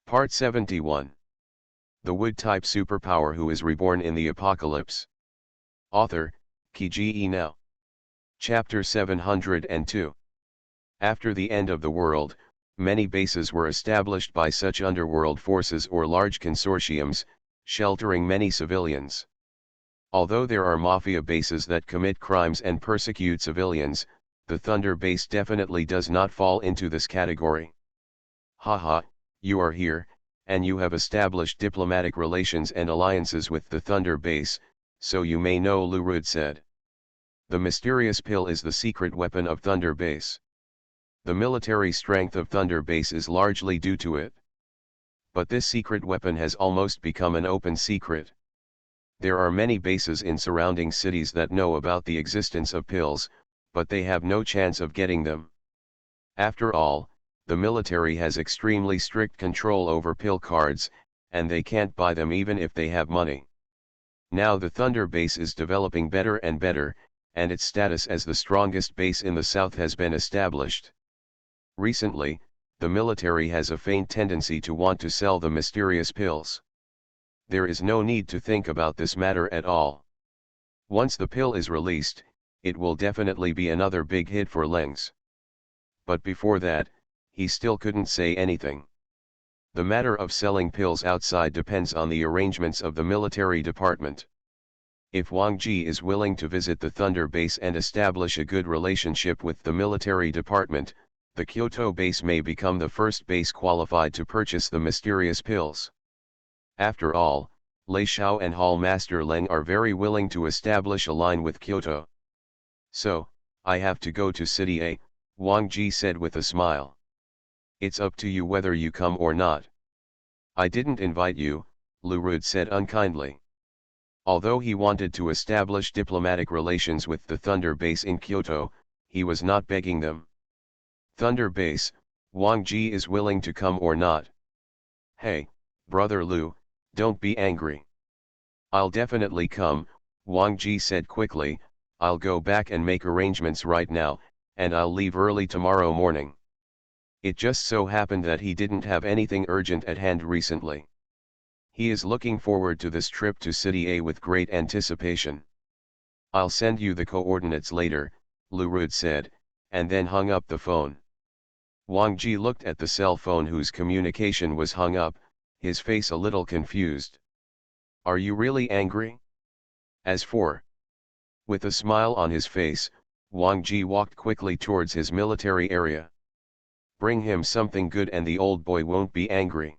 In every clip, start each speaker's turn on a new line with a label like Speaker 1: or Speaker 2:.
Speaker 1: Part 71. The Wood-type superpower who is reborn in the apocalypse. Author, Kiji Now. Chapter 702. After the end of the world, many bases were established by such underworld forces or large consortiums, sheltering many civilians. Although there are mafia bases that commit crimes and persecute civilians, the Thunder base definitely does not fall into this category. Haha, you are here, and you have established diplomatic relations and alliances with the Thunder base, so you may know, Lurud said. The mysterious pill is the secret weapon of Thunder base. The military strength of Thunder base is largely due to it. But this secret weapon has almost become an open secret. There are many bases in surrounding cities that know about the existence of pills, but they have no chance of getting them. After all, the military has extremely strict control over pill cards, and they can't buy them even if they have money. Now the Thunder base is developing better and better, and its status as the strongest base in the South has been established. Recently, the military has a faint tendency to want to sell the mysterious pills. There is no need to think about this matter at all. Once the pill is released, it will definitely be another big hit for Lengs. But before that, he still couldn't say anything. The matter of selling pills outside depends on the arrangements of the military department. If Wang Ji is willing to visit the Thunder base and establish a good relationship with the military department, the Kyoto base may become the first base qualified to purchase the mysterious pills. After all, Lei Xiao and Hall Master Leng are very willing to establish a line with Kyoto. So, I have to go to City A, Wang Ji said with a smile. It's up to you whether you come or not. I didn't invite you, Lurud said unkindly. Although he wanted to establish diplomatic relations with the Thunder base in Kyoto, he was not begging them. Thunder base, Wang Ji is willing to come or not? Hey, brother Lu, don't be angry. I'll definitely come, Wang Ji said quickly. I'll go back and make arrangements right now, and I'll leave early tomorrow morning. It just so happened that he didn't have anything urgent at hand recently. He is looking forward to this trip to City A with great anticipation. I'll send you the coordinates later, Lurud said, and then hung up the phone. Wang Ji looked at the cell phone whose communication was hung up, his face a little confused. Are you really angry? As for. With a smile on his face, Wang Ji walked quickly towards his military area. Bring him something good and the old boy won't be angry.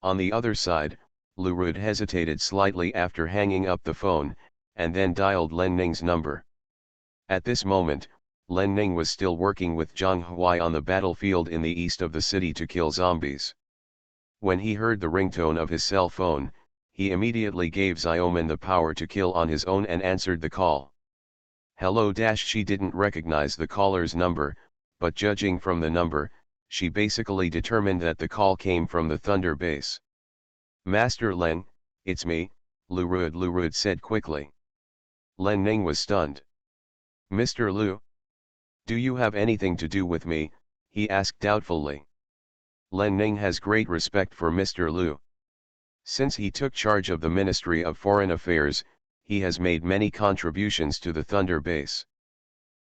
Speaker 1: On the other side, Lurud hesitated slightly after hanging up the phone, and then dialed Len Ning's number. At this moment, Len Ning was still working with Zhang Huai on the battlefield in the east of the city to kill zombies. When he heard the ringtone of his cell phone, he immediately gave Xiaoman the power to kill on his own and answered the call. Hello. She didn't recognize the caller's number, but judging from the number, she basically determined that the call came from the Thunder base. Master Leng, it's me, Lurud said quickly. Len Ning was stunned. Mr. Lu? Do you have anything to do with me? He asked doubtfully. Len Ning has great respect for Mr. Lu. Since he took charge of the Ministry of Foreign Affairs, he has made many contributions to the Thunder base.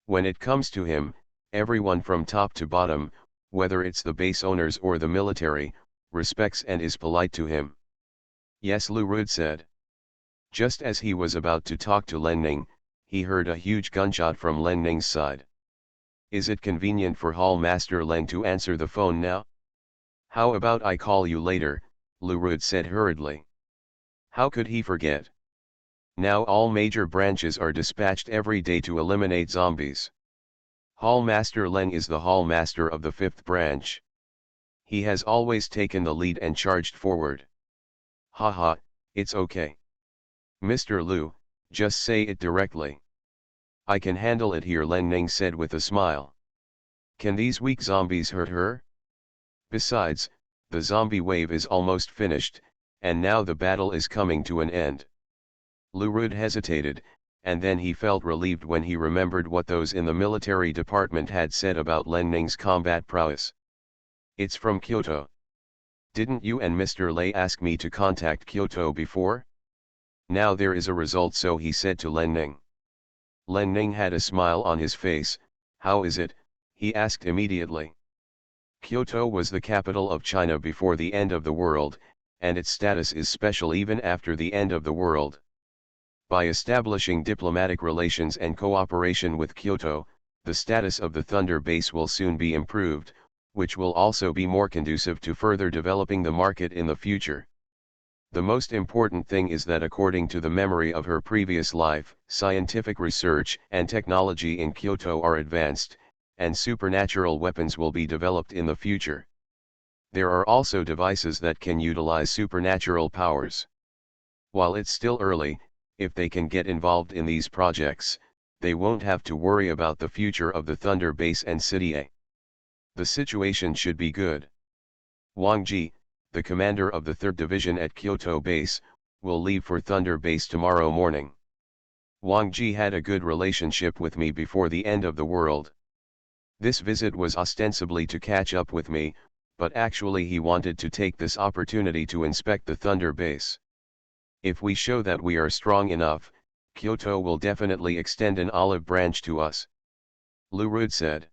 Speaker 1: When it comes to him, everyone from top to bottom, whether it's the base owners or the military, respects and is polite to him. Yes, Lurud said. Just as he was about to talk to Len Ning, he heard a huge gunshot from Len Ning's side. Is it convenient for Hall Master Leng to answer the phone now? How about I call you later, Lurud said hurriedly. How could he forget? Now all major branches are dispatched every day to eliminate zombies. Hall Master Leng is the Hall Master of the 5th branch. He has always taken the lead and charged forward. Haha, it's okay. Mr. Lu, just say it directly. I can handle it here, Len Ning said with a smile. Can these weak zombies hurt her? Besides, the zombie wave is almost finished, and now the battle is coming to an end. Lurud hesitated, and then he felt relieved when he remembered what those in the military department had said about Len Ning's combat prowess. It's from Kyoto. Didn't you and Mr. Lei ask me to contact Kyoto before? Now there is a result, so he said to Len Ning. Len Ning had a smile on his face. How is it? He asked immediately. Kyoto was the capital of China before the end of the world, and its status is special even after the end of the world. By establishing diplomatic relations and cooperation with Kyoto, the status of the Thunder Base will soon be improved, which will also be more conducive to further developing the market in the future. The most important thing is that according to the memory of her previous life, scientific research and technology in Kyoto are advanced, and supernatural weapons will be developed in the future. There are also devices that can utilize supernatural powers. While it's still early, if they can get involved in these projects, they won't have to worry about the future of the Thunder Base and City A. The situation should be good. Wang Ji, the commander of the 3rd Division at Kyoto Base, will leave for Thunder Base tomorrow morning. Wang Ji had a good relationship with me before the end of the world. This visit was ostensibly to catch up with me, but actually he wanted to take this opportunity to inspect the Thunder Base. If we show that we are strong enough, Kyoto will definitely extend an olive branch to us. Lu Rud said.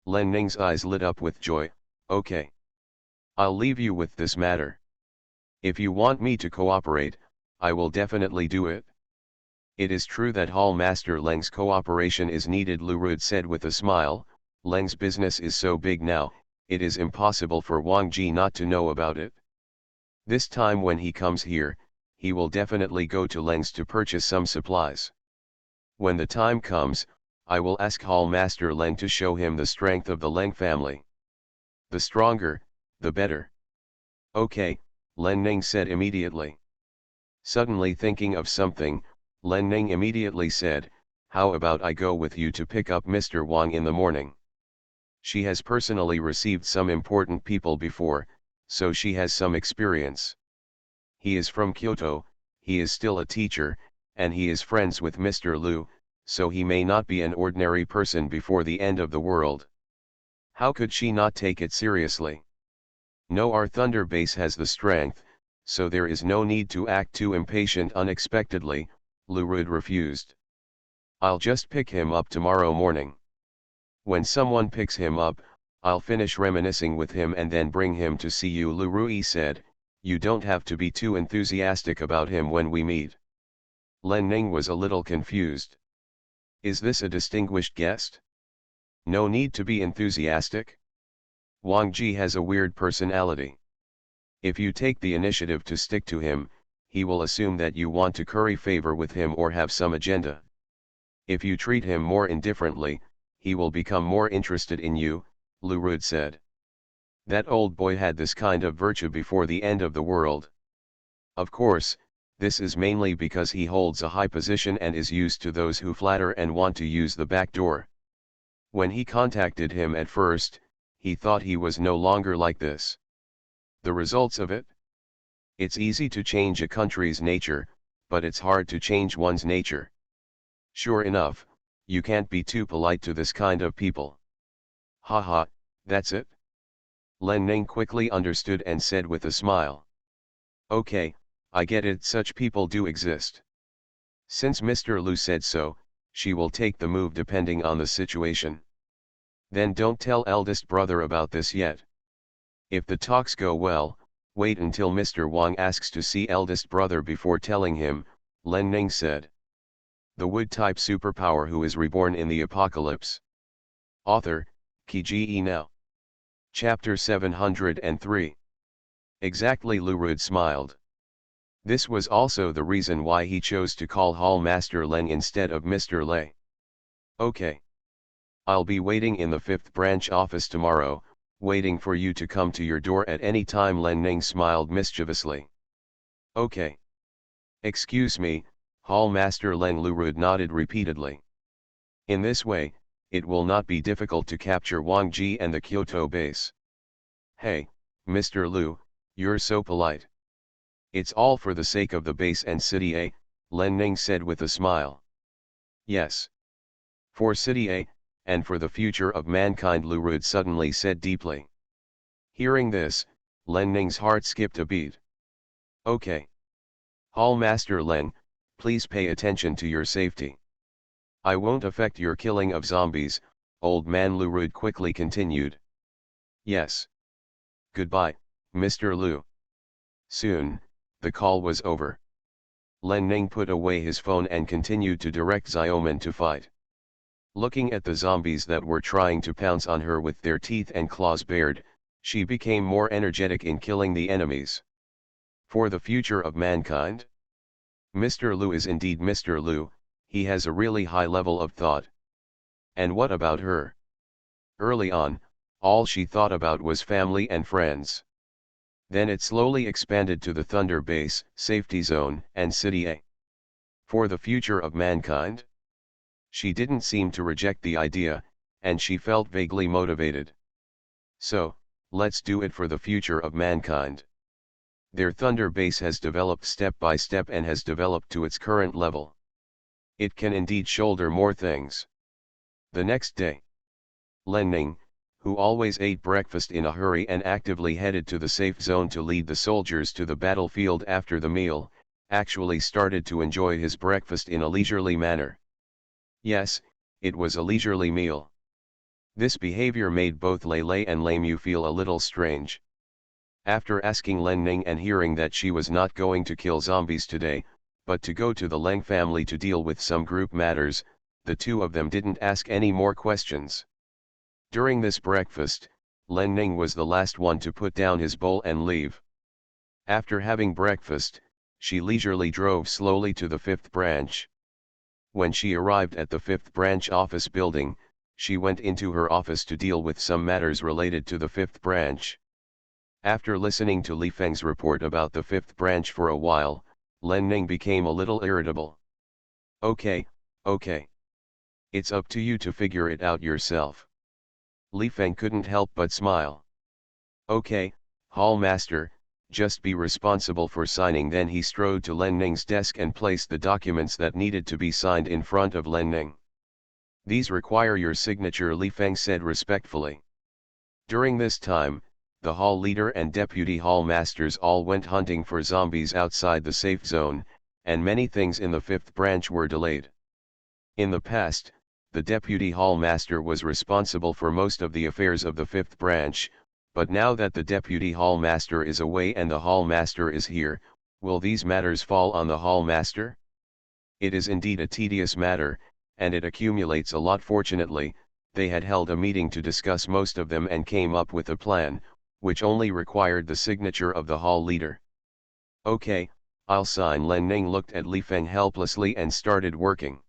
Speaker 1: Len Ning's eyes lit up with joy. Okay. I'll leave you with this matter. If you want me to cooperate, I will definitely do it. It is true that Hall Master Leng's cooperation is needed, Lu Rud said with a smile. Leng's business is so big now, it is impossible for Wang Ji not to know about it. This time when he comes here, he will definitely go to Leng's to purchase some supplies. When the time comes, I will ask Hall Master Leng to show him the strength of the Leng family. The stronger, the better. Okay, Len Ning said immediately. Suddenly thinking of something, Len Ning immediately said, how about I go with you to pick up Mr. Wang in the morning? She has personally received some important people before, so she has some experience. He is from Kyoto, he is still a teacher, and he is friends with Mr. Lu, so he may not be an ordinary person before the end of the world. How could she not take it seriously? No, our Thunder Base has the strength, so there is no need to act too impatient unexpectedly, Lu Rud refused. I'll just pick him up tomorrow morning. When someone picks him up, I'll finish reminiscing with him and then bring him to see you, Lu Rui said. You don't have to be too enthusiastic about him when we meet. Len Ning was a little confused. Is this a distinguished guest? No need to be enthusiastic? Wang Ji has a weird personality. If you take the initiative to stick to him, he will assume that you want to curry favor with him or have some agenda. If you treat him more indifferently, he will become more interested in you, Lu Rud said. That old boy had this kind of virtue before the end of the world. Of course, this is mainly because he holds a high position and is used to those who flatter and want to use the back door. When he contacted him at first, he thought he was no longer like this. The results of it? It's easy to change a country's nature, but it's hard to change one's nature. Sure enough, you can't be too polite to this kind of people. Haha, that's it? Len Ning quickly understood and said with a smile. Okay, I get it, such people do exist. Since Mr. Lu said so, she will take the move depending on the situation. Then don't tell eldest brother about this yet. If the talks go well, wait until Mr. Wang asks to see eldest brother before telling him, Len Ning said. The wood-type superpower who is reborn in the apocalypse. Author, Kiji Now. Chapter 703. Exactly, Lu Rud smiled. This was also the reason why he chose to call Hall Master Leng instead of Mr. Lei. Okay. I'll be waiting in the 5th branch office tomorrow, waiting for you to come to your door at any time, Len Ning smiled mischievously. Okay. Excuse me, Hall Master Leng, Lu Rud nodded repeatedly. In this way, it will not be difficult to capture Wang Ji and the Kyoto base. Hey, Mr. Lu, you're so polite. It's all for the sake of the base and City A, Len Ning said with a smile. Yes. For City A, and for the future of mankind, Lu Rud suddenly said deeply. Hearing this, Len Ning's heart skipped a beat. Okay. Hall Master Len, please pay attention to your safety. I won't affect your killing of zombies, Old Man Lurud quickly continued. Yes. Goodbye, Mr. Lu. Soon, the call was over. Len Ning put away his phone and continued to direct Xiaoman to fight. Looking at the zombies that were trying to pounce on her with their teeth and claws bared, she became more energetic in killing the enemies. For the future of mankind? Mr. Lu is indeed Mr. Lu, he has a really high level of thought. And what about her? Early on, all she thought about was family and friends. Then it slowly expanded to the Thunder Base, Safety Zone, and City A. For the future of mankind? She didn't seem to reject the idea, and she felt vaguely motivated. So, let's do it for the future of mankind. Their Thunder Base has developed step by step and has developed to its current level. It can indeed shoulder more things. The next day, Len Ning, who always ate breakfast in a hurry and actively headed to the safe zone to lead the soldiers to the battlefield after the meal, actually started to enjoy his breakfast in a leisurely manner. Yes, it was a leisurely meal. This behavior made both Lei and Lei Mu feel a little strange. After asking Len Ning and hearing that she was not going to kill zombies today, but to go to the Leng family to deal with some group matters, the two of them didn't ask any more questions. During this breakfast, Len Ning was the last one to put down his bowl and leave. After having breakfast, she leisurely drove slowly to the 5th branch. When she arrived at the 5th branch office building, she went into her office to deal with some matters related to the 5th branch. After listening to Li Feng's report about the 5th branch for a while, Len Ning became a little irritable. Okay. It's up to you to figure it out yourself. Li Feng couldn't help but smile. Okay, Hall Master, just be responsible for signing. Then he strode to Len Ning's desk and placed the documents that needed to be signed in front of Len Ning. These require your signature, Li Feng said respectfully. During this time, the hall leader and deputy hall masters all went hunting for zombies outside the safe zone, and many things in the 5th branch were delayed. In the past, the deputy hall master was responsible for most of the affairs of the 5th branch, but now that the deputy hall master is away and the hall master is here, will these matters fall on the hall master? It is indeed a tedious matter, and it accumulates a lot. Fortunately, they had held a meeting to discuss most of them and came up with a plan, which only required the signature of the hall leader. Okay, I'll sign. Len Ning looked at Li Feng helplessly and started working.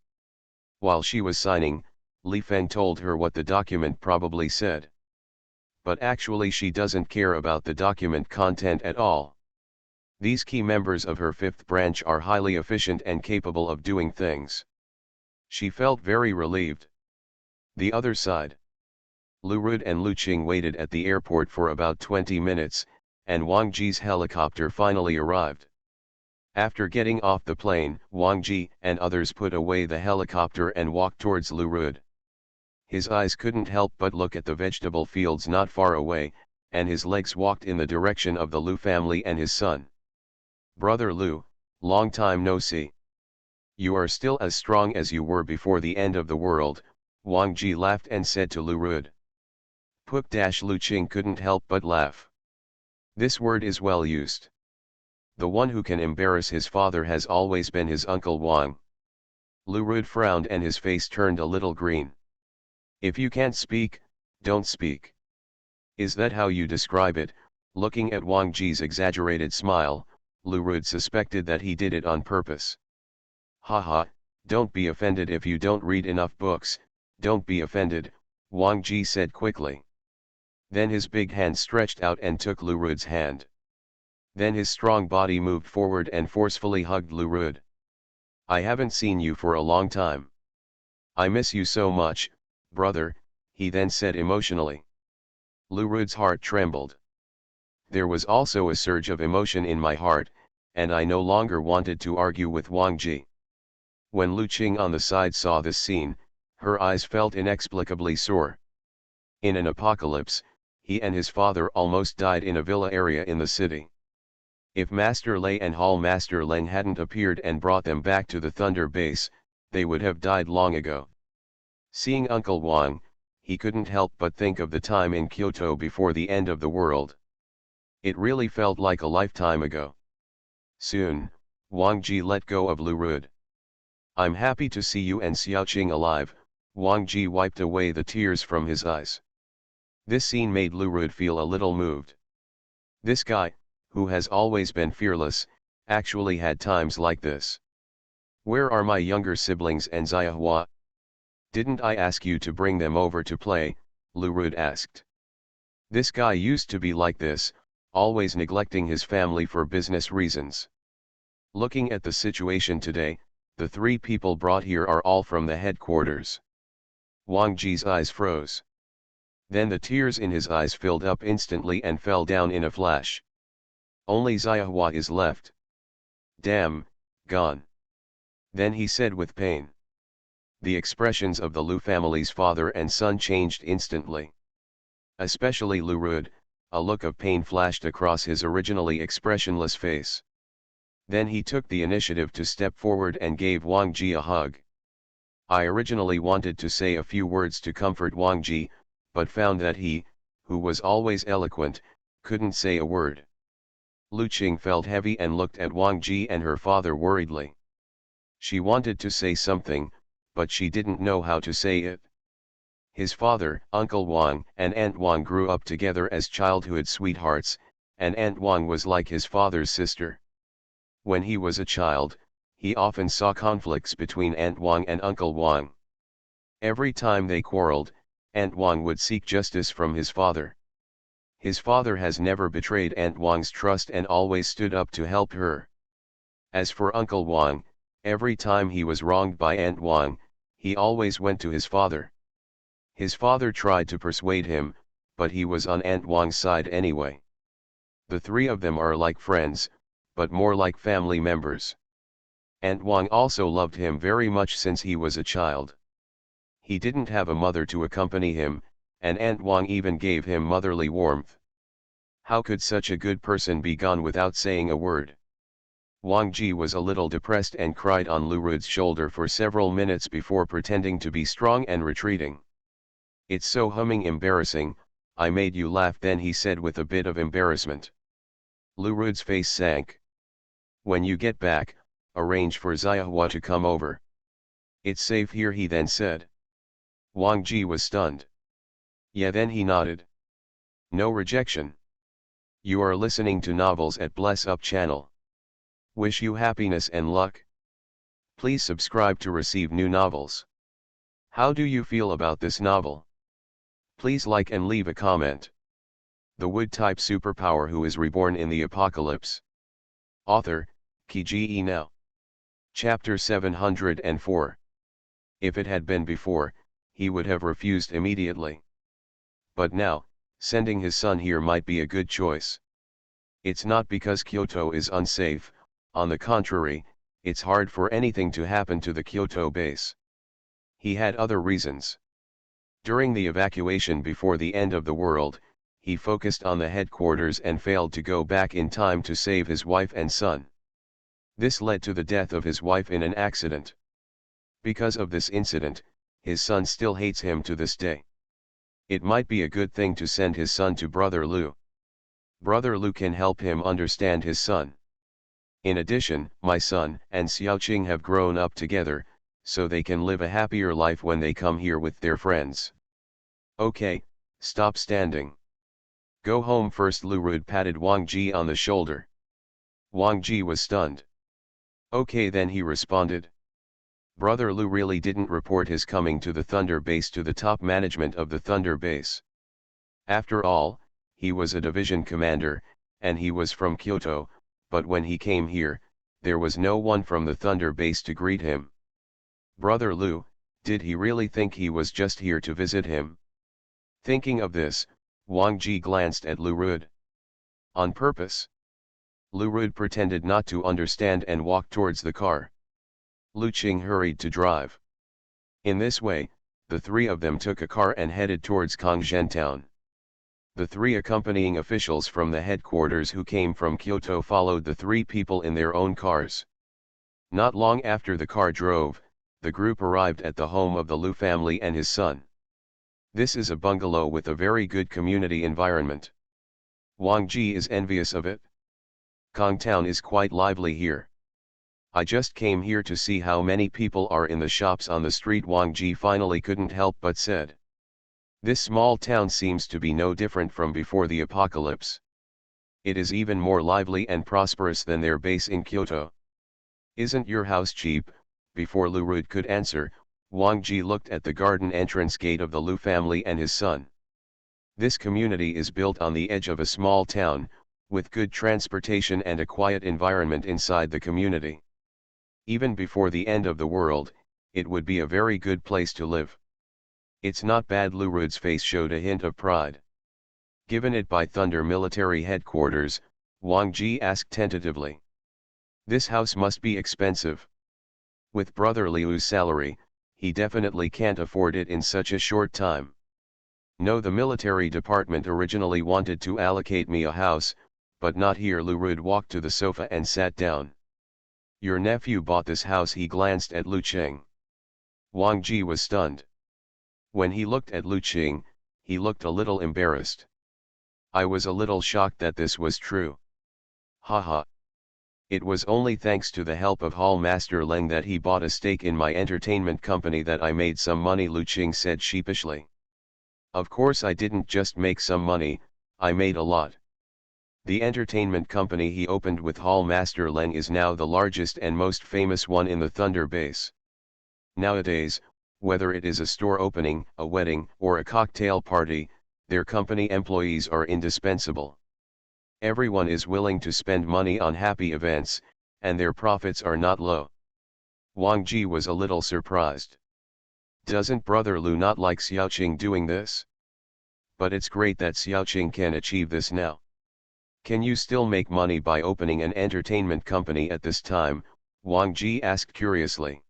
Speaker 1: While she was signing, Li Feng told her what the document probably said. But actually she doesn't care about the document content at all. These key members of her 5th branch are highly efficient and capable of doing things. She felt very relieved. The other side. Lu Rud and Lu Qing waited at the airport for about 20 minutes, and Wang Ji's helicopter finally arrived. After getting off the plane, Wang Ji and others put away the helicopter and walked towards Lu Rud. His eyes couldn't help but look at the vegetable fields not far away, and his legs walked in the direction of the Lu family and his son. Brother Lu, long time no see. You are still as strong as you were before the end of the world, Wang Ji laughed and said to Lu Rud. Lu Qing couldn't help but laugh. This word is well used. The one who can embarrass his father has always been his uncle Wang. Lu Rud frowned and his face turned a little green. If you can't speak, don't speak. Is that how you describe it? Looking at Wang Ji's exaggerated smile, Lu Rud suspected that he did it on purpose. Haha, don't be offended if you don't read enough books, don't be offended, Wang Ji said quickly. Then his big hand stretched out and took Lu Rud's hand. Then his strong body moved forward and forcefully hugged Lu Rud. I haven't seen you for a long time. I miss you so much, brother, he then said emotionally. Lu Rud's heart trembled. There was also a surge of emotion in my heart, and I no longer wanted to argue with Wang Ji. When Lu Qing on the side saw this scene, her eyes felt inexplicably sore. In an apocalypse, he and his father almost died in a villa area in the city. If Master Lei and Hall Master Leng hadn't appeared and brought them back to the Thunder base, they would have died long ago. Seeing Uncle Wang, he couldn't help but think of the time in Kyoto before the end of the world. It really felt like a lifetime ago. Soon, Wang Ji let go of Lu Rud. "I'm happy to see you and Xiaoqing alive," Wang Ji wiped away the tears from his eyes. This scene made Lu Rud feel a little moved. This guy, who has always been fearless, actually had times like this. "Where are my younger siblings and Xiahua? Didn't I ask you to bring them over to play?" Lu Rud asked. This guy used to be like this, always neglecting his family for business reasons. Looking at the situation today, the 3 people brought here are all from the headquarters. Wang Ji's eyes froze. Then the tears in his eyes filled up instantly and fell down in a flash. "Only Xiahua is left. Damn, gone." Then he said with pain. The expressions of the Lu family's father and son changed instantly. Especially Lu Rud, a look of pain flashed across his originally expressionless face. Then he took the initiative to step forward and gave Wang Ji a hug. I originally wanted to say a few words to comfort Wang Ji, but found that he, who was always eloquent, couldn't say a word. Lu Qing felt heavy and looked at Wang Ji and her father worriedly. She wanted to say something, but she didn't know how to say it. His father, Uncle Wang, and Aunt Wang grew up together as childhood sweethearts, and Aunt Wang was like his father's sister. When he was a child, he often saw conflicts between Aunt Wang and Uncle Wang. Every time they quarreled, Aunt Wang would seek justice from his father. His father has never betrayed Aunt Wang's trust and always stood up to help her. As for Uncle Wang, every time he was wronged by Aunt Wang, he always went to his father. His father tried to persuade him, but he was on Aunt Wang's side anyway. The 3 of them are like friends, but more like family members. Aunt Wang also loved him very much since he was a child. He didn't have a mother to accompany him, and Aunt Wang even gave him motherly warmth. How could such a good person be gone without saying a word? Wang Ji was a little depressed and cried on Lu Rud's shoulder for several minutes before pretending to be strong and retreating. "It's so humming embarrassing, I made you laugh," then he said with a bit of embarrassment. Lu Rud's face sank. "When you get back, arrange for Xiahua to come over. It's safe here," he then said. Wang Ji was stunned. "Yeah," then he nodded. "No rejection. You are listening to Novels at Bless Up channel. Wish you happiness and luck. Please subscribe to receive new novels. How do you feel about this novel? Please like and leave a comment. The Wood-type superpower who is reborn in the apocalypse. Author, Kiji Now. Chapter 704. If it had been before, he would have refused immediately. But now, sending his son here might be a good choice. It's not because Kyoto is unsafe, on the contrary, it's hard for anything to happen to the Kyoto base. He had other reasons. During the evacuation before the end of the world, he focused on the headquarters and failed to go back in time to save his wife and son. This led to the death of his wife in an accident. Because of this incident, his son still hates him to this day. It might be a good thing to send his son to Brother Lu. Brother Lu can help him understand his son. In addition, my son and Xiaoqing have grown up together, so they can live a happier life when they come here with their friends. Okay, stop standing. Go home first. Lu Rud patted Wang Ji on the shoulder. Wang Ji was stunned. Okay then, he responded. Brother Lu really didn't report his coming to the Thunder base to the top management of the Thunder base. After all, he was a division commander, and he was from Kyoto, but when he came here, there was no one from the Thunder base to greet him. Brother Lu, did he really think he was just here to visit him? Thinking of this, Wang Ji glanced at Lu Rud. On purpose? Lu Rud pretended not to understand and walked towards the car. Lu Qing hurried to drive. In this way, the 3 of them took a car and headed towards Kongzhen town. The three accompanying officials from the headquarters who came from Kyoto followed the three people in their own cars. Not long after the car drove, the group arrived at the home of the Lu family and his son. This is a bungalow with a very good community environment. Wang Ji is envious of it. Kongtown is quite lively here. I just came here to see how many people are in the shops on the street, Wang Ji finally couldn't help but said. This small town seems to be no different from before the apocalypse. It is even more lively and prosperous than their base in Kyoto. Isn't your house cheap? Before Lu Rud could answer, Wang Ji looked at the garden entrance gate of the Lu family and his son. This community is built on the edge of a small town, with good transportation and a quiet environment inside the community. Even before the end of the world, it would be a very good place to live. It's not bad. Lu Rud's face showed a hint of pride. Given it by Thunder Military Headquarters, Wang Ji asked tentatively. This house must be expensive. With Brother Liu's salary, he definitely can't afford it in such a short time. No, the military department originally wanted to allocate me a house, but not here. Lu Rud walked to the sofa and sat down. Your nephew bought this house. He glanced at Lu Qing. Wang Ji was stunned. When he looked at Lu Qing, he looked a little embarrassed. I was a little shocked that this was true. Haha. It was only thanks to the help of Hall Master Leng that he bought a stake in my entertainment company that I made some money, Lu Qing said sheepishly. Of course I didn't just make some money, I made a lot. The entertainment company he opened with Hall Master Leng is now the largest and most famous one in the Thunder base. Nowadays, whether it is a store opening, a wedding, or a cocktail party, their company employees are indispensable. Everyone is willing to spend money on happy events, and their profits are not low. Wang Ji was a little surprised. Doesn't Brother Lu not like Xiaoqing doing this? But it's great that Xiaoqing can achieve this now. Can you still make money by opening an entertainment company at this time? Wang Ji asked curiously.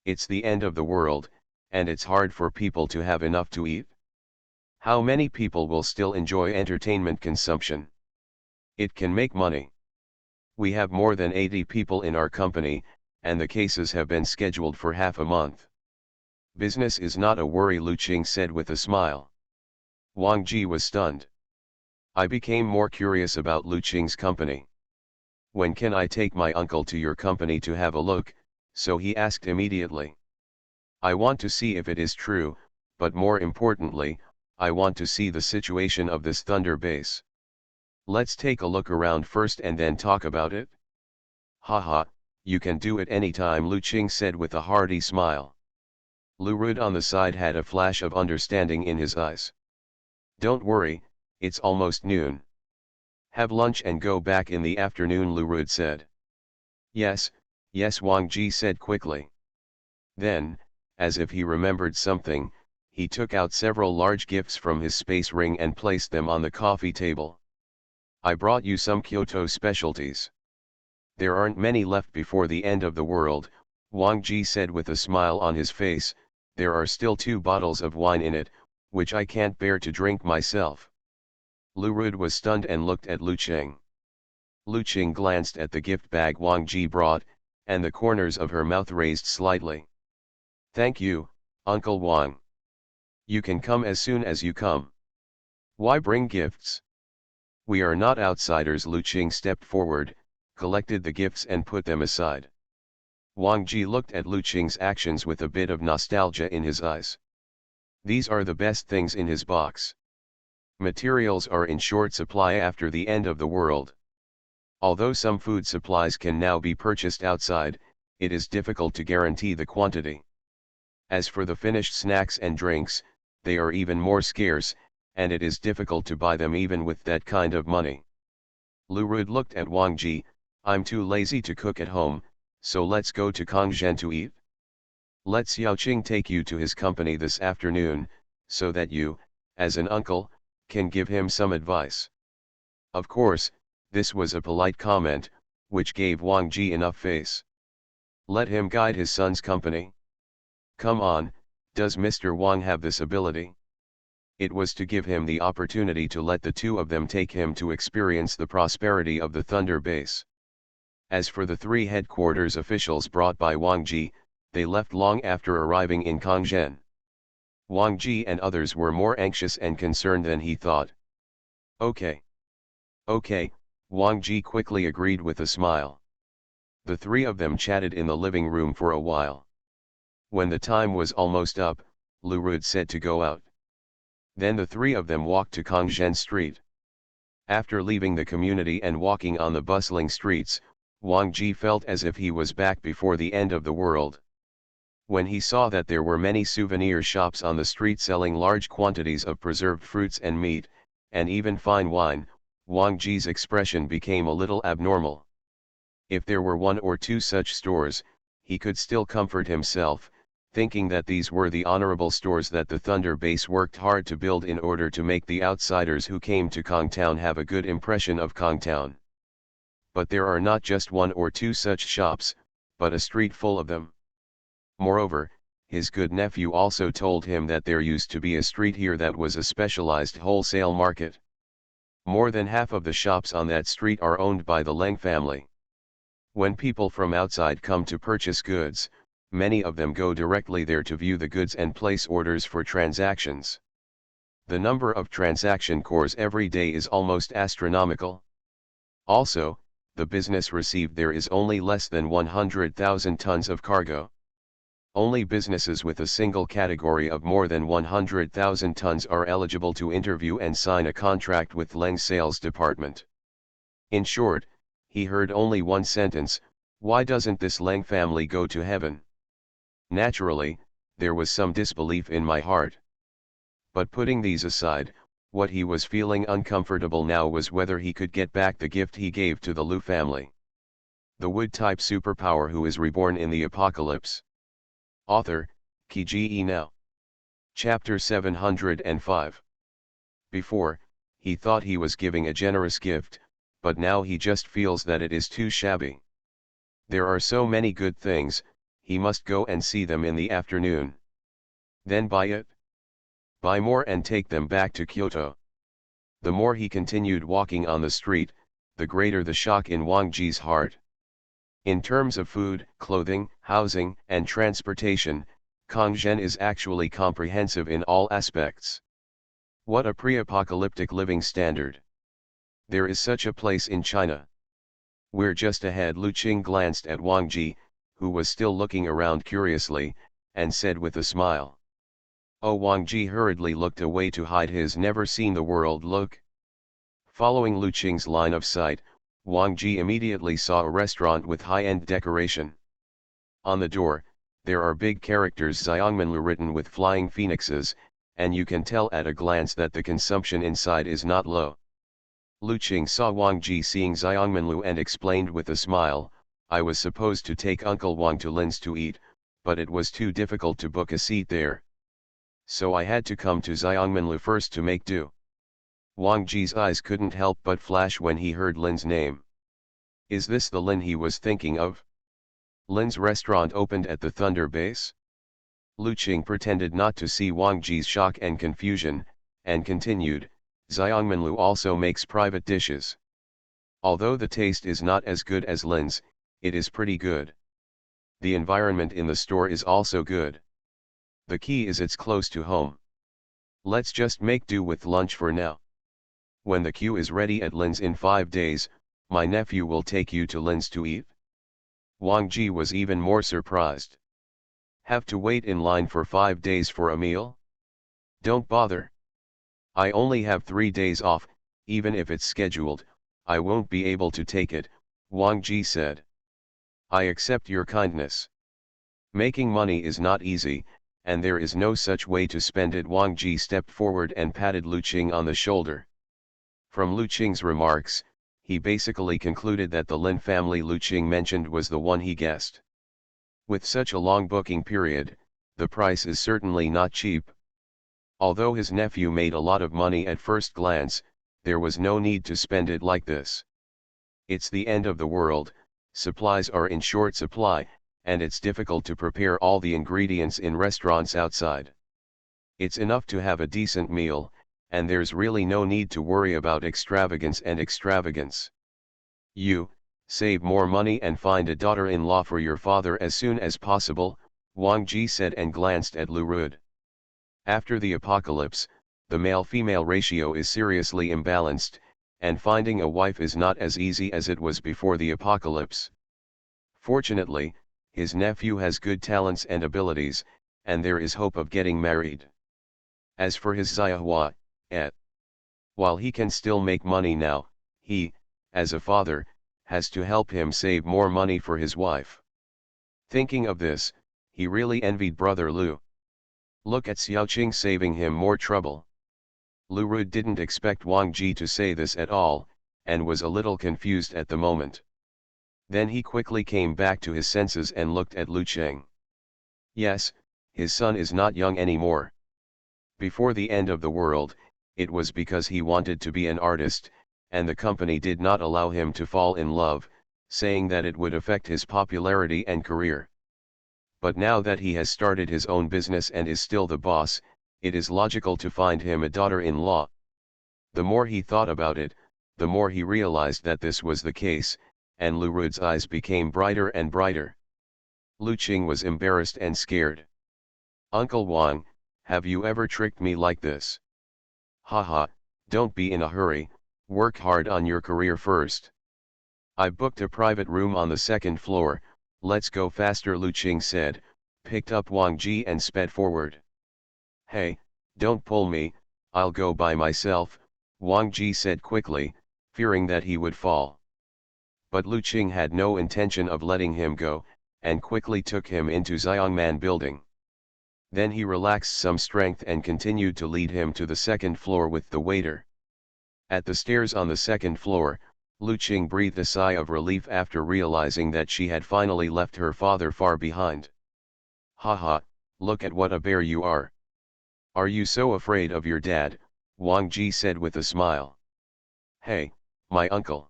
Speaker 1: It's the end of the world, and it's hard for people to have enough to eat. How many people will still enjoy entertainment consumption? It can make money. We have more than 80 people in our company, and the cases have been scheduled for half a month. Business is not a worry, Lu Qing said with a smile. Wang Ji was stunned. I became more curious about Lu Qing's company. When can I take my uncle to your company to have a look? So he asked immediately. I want to see if it is true, but more importantly, I want to see the situation of this Thunder base. Let's take a look around first and then talk about it. Haha, you can do it anytime, Lu Qing said with a hearty smile. Lu Rud on the side had a flash of understanding in his eyes. Don't worry, it's almost noon. Have lunch and go back in the afternoon, Lu Rud said. Yes, yes, Wang Ji said quickly. Then, as if he remembered something, he took out several large gifts from his space ring and placed them on the coffee table. I brought you some Kyoto specialties. There aren't many left before the end of the world, Wang Ji said with a smile on his face. There are still 2 bottles of wine in it, which I can't bear to drink myself. Lu Rud was stunned and looked at Lu Qing. Lu Qing glanced at the gift bag Wang Ji brought, and the corners of her mouth raised slightly. Thank you, Uncle Wang. You can come as soon as you come. Why bring gifts? We are not outsiders. Lu Qing stepped forward, collected the gifts and put them aside. Wang Ji looked at Lu Qing's actions with a bit of nostalgia in his eyes. These are the best things in his box. Materials are in short supply after the end of the world. Although some food supplies can now be purchased outside, it is difficult to guarantee the quantity. As for the finished snacks and drinks, they are even more scarce, and it is difficult to buy them even with that kind of money. Lu Rud looked at Wang Ji. I'm too lazy to cook at home, so let's go to Kongzhen to eat. Let Xiaoqing take you to his company this afternoon, so that you, as an uncle, can give him some advice. Of course, this was a polite comment, which gave Wang Ji enough face. Let him guide his son's company. Come on, does Mr. Wang have this ability? It was to give him the opportunity to let the two of them take him to experience the prosperity of the Thunder Base. As for the three headquarters officials brought by Wang Ji, they left long after arriving in Kongzhen. Wang Ji and others were more anxious and concerned than he thought. Okay. Okay, Wang Ji quickly agreed with a smile. The three of them chatted in the living room for a while. When the time was almost up, Lu Rud said to go out. Then the three of them walked to Kongzhen Street. After leaving the community and walking on the bustling streets, Wang Ji felt as if he was back before the end of the world. When he saw that there were many souvenir shops on the street selling large quantities of preserved fruits and meat, and even fine wine, Wang Ji's expression became a little abnormal. If there were one or two such stores, he could still comfort himself, thinking that these were the honorable stores that the Thunder Base worked hard to build in order to make the outsiders who came to Kongtown have a good impression of Kongtown. But there are not just one or two such shops, but a street full of them. Moreover, his good nephew also told him that there used to be a street here that was a specialized wholesale market. More than half of the shops on that street are owned by the Leng family. When people from outside come to purchase goods, many of them go directly there to view the goods and place orders for transactions. The number of transaction cores every day is almost astronomical. Also, the business received there is only less than 100,000 tons of cargo. Only businesses with a single category of more than 100,000 tons are eligible to interview and sign a contract with Leng's sales department. In short, he heard only one sentence: why doesn't this Leng family go to heaven? Naturally, there was some disbelief in my heart. But putting these aside, what he was feeling uncomfortable now was whether he could get back the gift he gave to the Lu family. The wood-type superpower who is reborn in the apocalypse. Author, Qi Now. Chapter 705. Before, he thought he was giving a generous gift, but now he just feels that it is too shabby. There are so many good things, he must go and see them in the afternoon. Then buy it. Buy more and take them back to Kyoto. The more he continued walking on the street, the greater the shock in Wang Ji's heart. In terms of food, clothing, housing, and transportation, Kongzhen is actually comprehensive in all aspects. What a pre-apocalyptic living standard. There is such a place in China. We're just ahead. Lu Qing glanced at Wang Ji, who was still looking around curiously, and said with a smile. Oh, Wang Ji hurriedly looked away to hide his never-seen-the-world look. Following Lu Qing's line of sight, Wang Ji immediately saw a restaurant with high-end decoration. On the door, there are big characters Xiangmenlu written with flying phoenixes, and you can tell at a glance that the consumption inside is not low. Lu Qing saw Wang Ji seeing Xiangmenlu and explained with a smile, I was supposed to take Uncle Wang to Lin's to eat, but it was too difficult to book a seat there. So I had to come to Xiangmenlu first to make do. Wang Ji's eyes couldn't help but flash when he heard Lin's name. Is this the Lin he was thinking of? Lin's restaurant opened at the Thunder Base? Lu Qing pretended not to see Wang Ji's shock and confusion, and continued, Xiangmenlu also makes private dishes. Although the taste is not as good as Lin's, it is pretty good. The environment in the store is also good. The key is it's close to home. Let's just make do with lunch for now. When the queue is ready at Lin's in 5 days, my nephew will take you to Lin's to eat. Wang Ji was even more surprised. Have to wait in line for 5 days for a meal? Don't bother. I only have 3 days off, even if it's scheduled, I won't be able to take it, Wang Ji said. I accept your kindness. Making money is not easy, and there is no such way to spend it. Wang Ji stepped forward and patted Lu Qing on the shoulder. From Lu Qing's remarks, he basically concluded that the Lin family Lu Qing mentioned was the one he guessed. With such a long booking period, the price is certainly not cheap. Although his nephew made a lot of money at first glance, there was no need to spend it like this. It's the end of the world, supplies are in short supply, and it's difficult to prepare all the ingredients in restaurants outside. It's enough to have a decent meal, and there's really no need to worry about extravagance. You, save more money and find a daughter-in-law for your father as soon as possible, Wang Ji said and glanced at Lu Rud. After the apocalypse, the male-female ratio is seriously imbalanced, and finding a wife is not as easy as it was before the apocalypse. Fortunately, his nephew has good talents and abilities, and there is hope of getting married. As for his Xiahua, while he can still make money now, he, as a father, has to help him save more money for his wife. Thinking of this, he really envied brother Lu. Look at Xiaoqing saving him more trouble. Lu Rud didn't expect Wang Ji to say this at all, and was a little confused at the moment. Then he quickly came back to his senses and looked at Lu Cheng. Yes, his son is not young anymore. Before the end of the world, it was because he wanted to be an artist, and the company did not allow him to fall in love, saying that it would affect his popularity and career. But now that he has started his own business and is still the boss, it is logical to find him a daughter-in-law. The more he thought about it, the more he realized that this was the case, and Lu Rud's eyes became brighter and brighter. Lu Qing was embarrassed and scared. Uncle Wang, have you ever tricked me like this? Haha, don't be in a hurry, work hard on your career first. I booked a private room on the second floor, let's go faster, Lu Qing said, picked up Wang Ji and sped forward. Hey, don't pull me, I'll go by myself, Wang Ji said quickly, fearing that he would fall. But Lu Qing had no intention of letting him go, and quickly took him into Xiangman building. Then he relaxed some strength and continued to lead him to the second floor with the waiter. At the stairs on the second floor, Lu Qing breathed a sigh of relief after realizing that she had finally left her father far behind. Haha, look at what a bear you are. Are you so afraid of your dad? Wang Ji said with a smile. Hey, my uncle.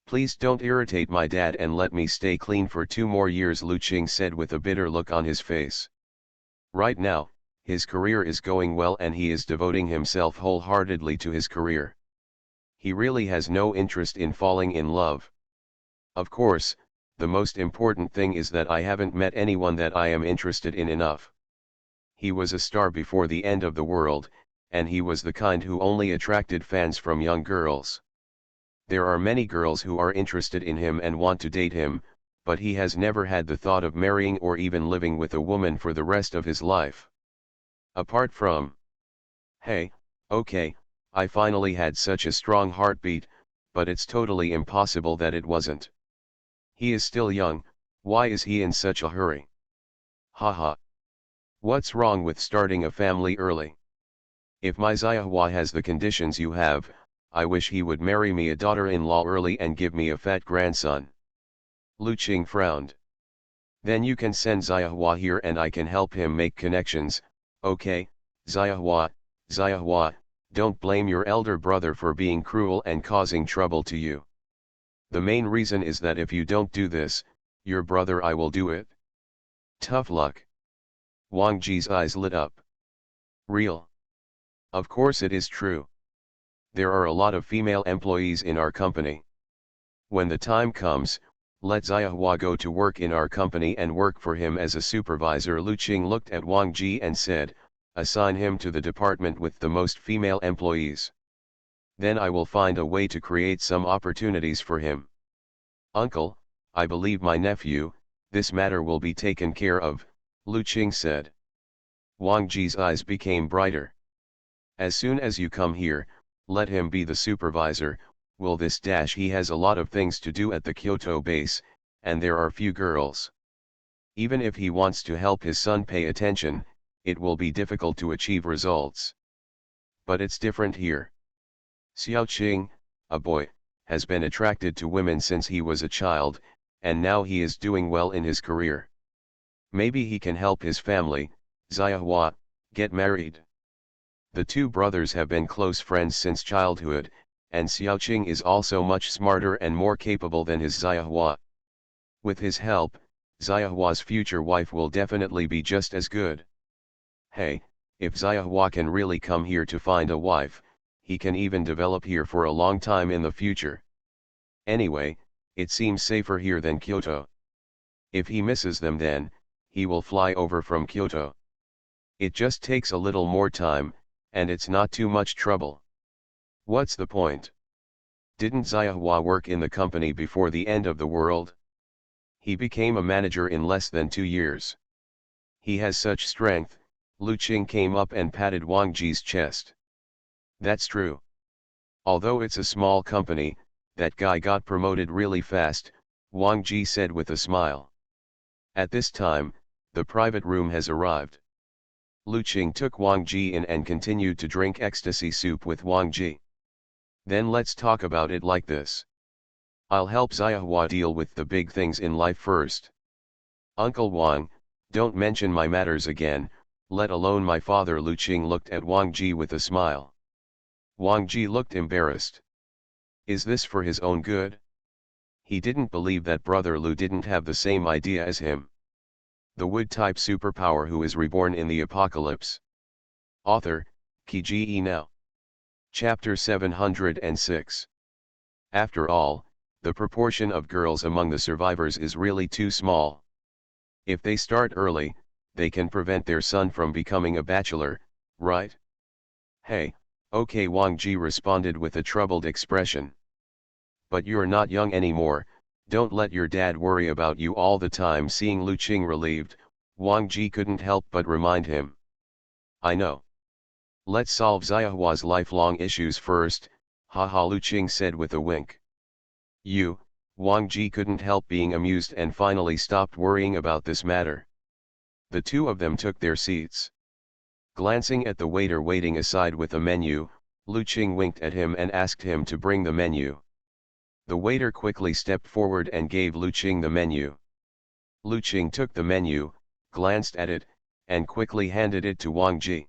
Speaker 1: Please don't irritate my dad and let me stay clean for 2 more years, Lu Qing said with a bitter look on his face. Right now, his career is going well and he is devoting himself wholeheartedly to his career. He really has no interest in falling in love. Of course, the most important thing is that I haven't met anyone that I am interested in enough. He was a star before the end of the world, and he was the kind who only attracted fans from young girls. There are many girls who are interested in him and want to date him, but he has never had the thought of marrying or even living with a woman for the rest of his life. Apart from... Hey, okay, I finally had such a strong heartbeat, but it's totally impossible that it wasn't. He is still young, why is he in such a hurry? Haha. What's wrong with starting a family early? If my Xiahua has the conditions you have, I wish he would marry me a daughter-in-law early and give me a fat grandson. Lu Qing frowned. Then you can send Xiahua here and I can help him make connections. Okay, Xiahua, don't blame your elder brother for being cruel and causing trouble to you. The main reason is that if you don't do this, your brother I will do it. Tough luck. Wang Ji's eyes lit up. Real? Of course it is true. There are a lot of female employees in our company. When the time comes, let Xiahua go to work in our company and work for him as a supervisor. Lu Qing looked at Wang Ji and said, assign him to the department with the most female employees. Then I will find a way to create some opportunities for him. Uncle, I believe my nephew, this matter will be taken care of, Lu Qing said. Wang Ji's eyes became brighter. As soon as you come here, let him be the supervisor. Will this dash he has a lot of things to do at the Kyoto base, and there are few girls. Even if he wants to help his son pay attention, it will be difficult to achieve results. But it's different here. Xiaoqing, a boy, has been attracted to women since he was a child, and now he is doing well in his career. Maybe he can help his family, Xiahua, get married. The two brothers have been close friends since childhood, and Xiaoqing is also much smarter and more capable than his Xiahua. With his help, Xiahua's future wife will definitely be just as good. Hey, if Xiahua can really come here to find a wife, he can even develop here for a long time in the future. Anyway, it seems safer here than Kyoto. If he misses them then, he will fly over from Kyoto. It just takes a little more time, and it's not too much trouble. What's the point? Didn't Xiahua work in the company before the end of the world? He became a manager in less than 2 years. He has such strength. Lu Qing came up and patted Wang Ji's chest. That's true. Although it's a small company, that guy got promoted really fast, Wang Ji said with a smile. At this time, the private room has arrived. Lu Qing took Wang Ji in and continued to drink ecstasy soup with Wang Ji. Then let's talk about it like this. I'll help Xiahua deal with the big things in life first. Uncle Wang, don't mention my matters again, let alone my father. Lu Qing looked at Wang Ji with a smile. Wang Ji looked embarrassed. Is this for his own good? He didn't believe that brother Lu didn't have the same idea as him. The wood-type superpower who is reborn in the apocalypse. Author, Kiji Now. Chapter 706. After all, the proportion of girls among the survivors is really too small. If they start early, they can prevent their son from becoming a bachelor, right? Hey, okay, Wang Ji responded with a troubled expression. But you're not young anymore, don't let your dad worry about you all the time. Seeing Lu Qing relieved, Wang Ji couldn't help but remind him. I know. Let's solve Xiahua's lifelong issues first, haha, Lu Qing said with a wink. Wang Ji couldn't help being amused and finally stopped worrying about this matter. The two of them took their seats. Glancing at the waiter waiting aside with a menu, Lu Qing winked at him and asked him to bring the menu. The waiter quickly stepped forward and gave Lu Qing the menu. Lu Qing took the menu, glanced at it, and quickly handed it to Wang Ji.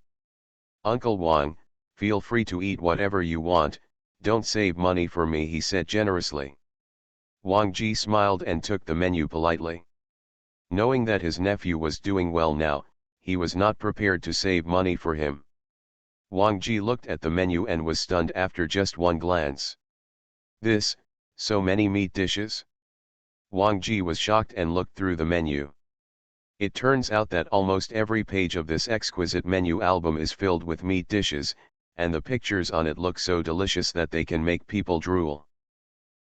Speaker 1: Uncle Wang, feel free to eat whatever you want, don't save money for me, he said generously. Wang Ji smiled and took the menu politely. Knowing that his nephew was doing well now, he was not prepared to save money for him. Wang Ji looked at the menu and was stunned after just one glance. This, so many meat dishes? Wang Ji was shocked and looked through the menu. It turns out that almost every page of this exquisite menu album is filled with meat dishes, and the pictures on it look so delicious that they can make people drool.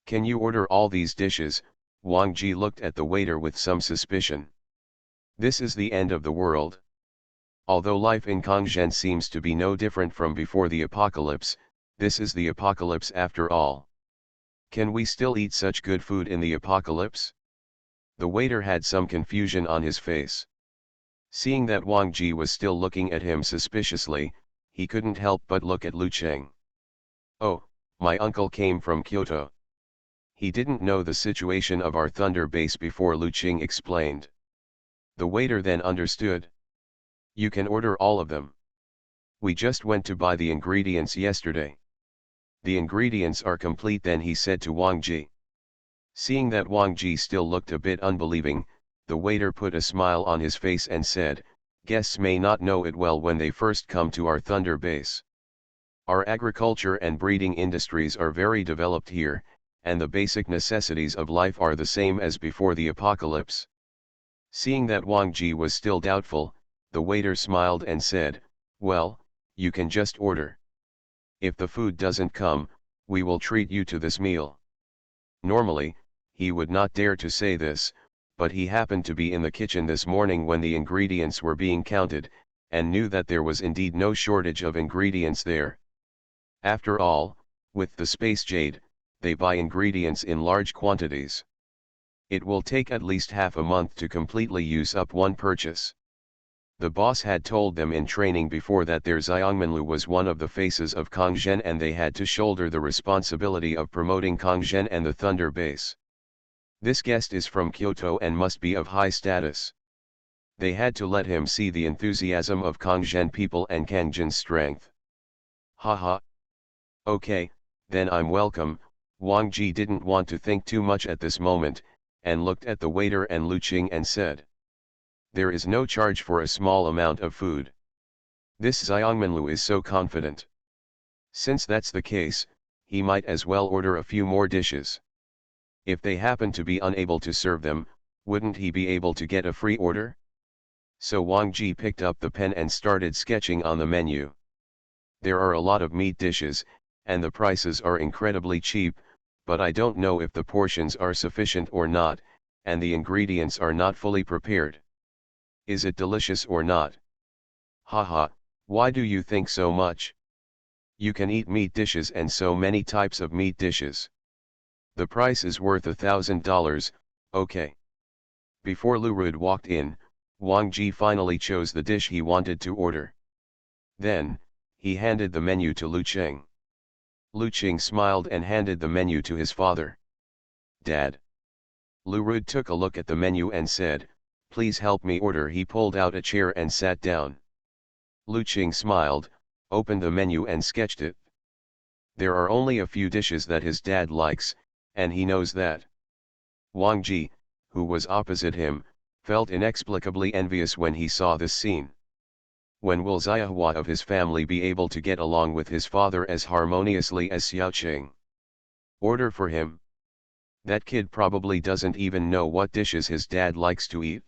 Speaker 1: Can you order all these dishes? Wang Ji looked at the waiter with some suspicion. This is the end of the world. Although life in Kongzhen seems to be no different from before the apocalypse, this is the apocalypse after all. Can we still eat such good food in the apocalypse? The waiter had some confusion on his face. Seeing that Wang Ji was still looking at him suspiciously, he couldn't help but look at Lu Qing. Oh, my uncle came from Kyoto. He didn't know the situation of our thunder base before, Lu Qing explained. The waiter then understood. You can order all of them. We just went to buy the ingredients yesterday. The ingredients are complete then, he said to Wang Ji. Seeing that Wang Ji still looked a bit unbelieving, the waiter put a smile on his face and said, guests may not know it well when they first come to our thunder base. Our agriculture and breeding industries are very developed here, and the basic necessities of life are the same as before the apocalypse. Seeing that Wang Ji was still doubtful, the waiter smiled and said, well, you can just order. If the food doesn't come, we will treat you to this meal. Normally, he would not dare to say this, but he happened to be in the kitchen this morning when the ingredients were being counted, and knew that there was indeed no shortage of ingredients there. After all, with the space jade, they buy ingredients in large quantities. It will take at least half a month to completely use up one purchase. The boss had told them in training before that their Xiongmanlu was one of the faces of Kongzhen and they had to shoulder the responsibility of promoting Kongzhen and the Thunder Base. This guest is from Kyoto and must be of high status. They had to let him see the enthusiasm of Kongzhen people and Kangzhen's strength. Haha. Okay, then I'm welcome. Wang Ji didn't want to think too much at this moment, and looked at the waiter and Lu Qing and said. There is no charge for a small amount of food. This Xiongmanlu is so confident. Since that's the case, he might as well order a few more dishes. If they happen to be unable to serve them, wouldn't he be able to get a free order? So Wang Ji picked up the pen and started sketching on the menu. There are a lot of meat dishes, and the prices are incredibly cheap, but I don't know if the portions are sufficient or not, and the ingredients are not fully prepared. Is it delicious or not? Haha, why do you think so much? You can eat meat dishes and so many types of meat dishes. The price is worth $1,000, okay. Before Lu Rud walked in, Wang Ji finally chose the dish he wanted to order. Then, he handed the menu to Lu Cheng. Lu Cheng smiled and handed the menu to his father. Dad. Lu Rud took a look at the menu and said, "Please help me order." He pulled out a chair and sat down. Lu Cheng smiled, opened the menu and sketched it. There are only a few dishes that his dad likes, and he knows that. Wang Ji, who was opposite him, felt inexplicably envious when he saw this scene. When will Xiahua of his family be able to get along with his father as harmoniously as Xiaoqing? Order for him? That kid probably doesn't even know what dishes his dad likes to eat.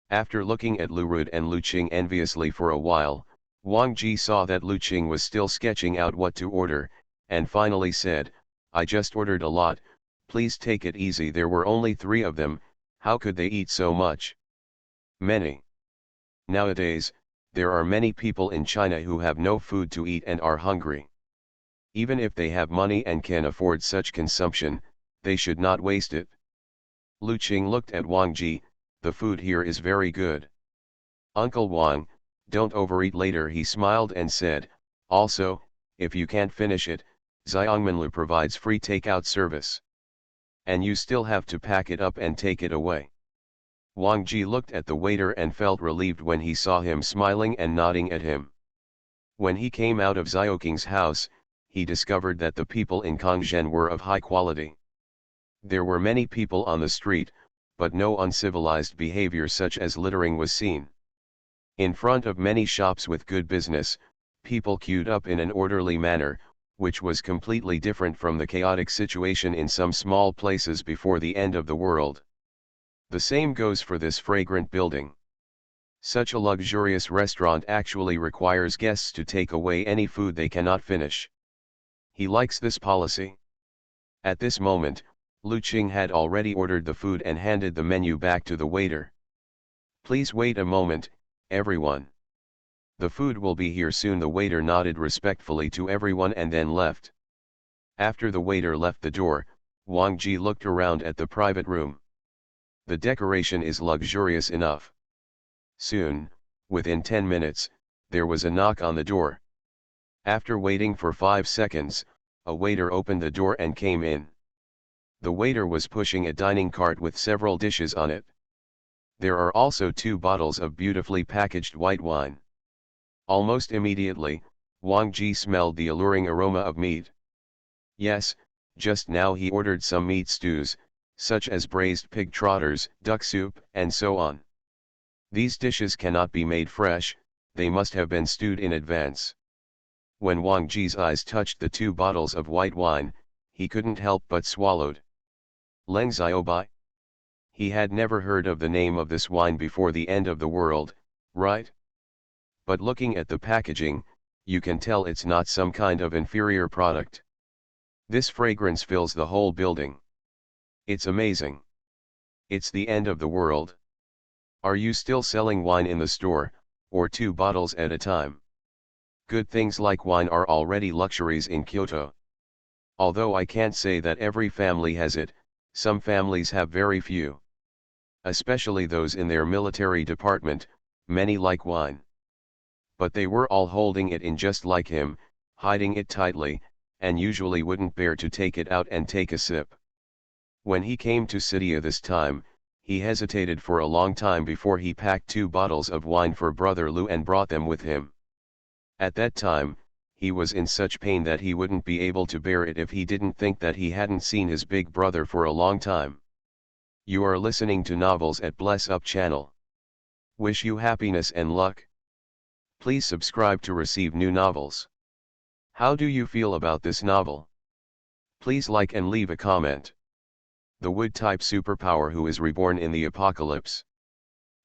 Speaker 1: After looking at Lu Rud and Lu Qing enviously for a while, Wang Ji saw that Lu Qing was still sketching out what to order, and finally said, "I just ordered a lot, please take it easy." There were only 3 of them, how could they eat so much? Many. Nowadays, there are many people in China who have no food to eat and are hungry. Even if they have money and can afford such consumption, they should not waste it. Lu Qing looked at Wang Ji, "The food here is very good. Uncle Wang, don't overeat later." He smiled and said, "Also, if you can't finish it, Xiongmanlu provides free takeout service. And you still have to pack it up and take it away." Wang Ji looked at the waiter and felt relieved when he saw him smiling and nodding at him. When he came out of Xiaoqing's house, he discovered that the people in Kongzhen were of high quality. There were many people on the street, but no uncivilized behavior such as littering was seen. In front of many shops with good business, people queued up in an orderly manner, which was completely different from the chaotic situation in some small places before the end of the world. The same goes for this fragrant building. Such a luxurious restaurant actually requires guests to take away any food they cannot finish. He likes this policy. At this moment, Lu Qing had already ordered the food and handed the menu back to the waiter. "Please wait a moment, everyone. The food will be here soon." The waiter nodded respectfully to everyone and then left. After the waiter left the door, Wang Ji looked around at the private room. The decoration is luxurious enough. Soon, within 10 minutes, there was a knock on the door. After waiting for 5 seconds, a waiter opened the door and came in. The waiter was pushing a dining cart with several dishes on it. There are also 2 bottles of beautifully packaged white wine. Almost immediately, Wang Ji smelled the alluring aroma of meat. Yes, just now he ordered some meat stews, such as braised pig trotters, duck soup, and so on. These dishes cannot be made fresh, they must have been stewed in advance. When Wang Ji's eyes touched the 2 bottles of white wine, he couldn't help but swallowed. Leng Xiaobai? He had never heard of the name of this wine before the end of the world, right? But looking at the packaging, you can tell it's not some kind of inferior product. This fragrance fills the whole building. It's amazing. It's the end of the world. Are you still selling wine in the store, or 2 bottles at a time? Good things like wine are already luxuries in Kyoto. Although I can't say that every family has it, some families have very few. Especially those in their military department, many like wine. But they were all holding it in just like him, hiding it tightly, and usually wouldn't bear to take it out and take a sip. When he came to Sitia this time, he hesitated for a long time before he packed 2 bottles of wine for Brother Lu and brought them with him. At that time, he was in such pain that he wouldn't be able to bear it if he didn't think that he hadn't seen his big brother for a long time. You are listening to novels at Bless Up channel. Wish you happiness and luck. Please subscribe to receive new novels. How do you feel about this novel? Please like and leave a comment. The Wood-type superpower who is reborn in the apocalypse.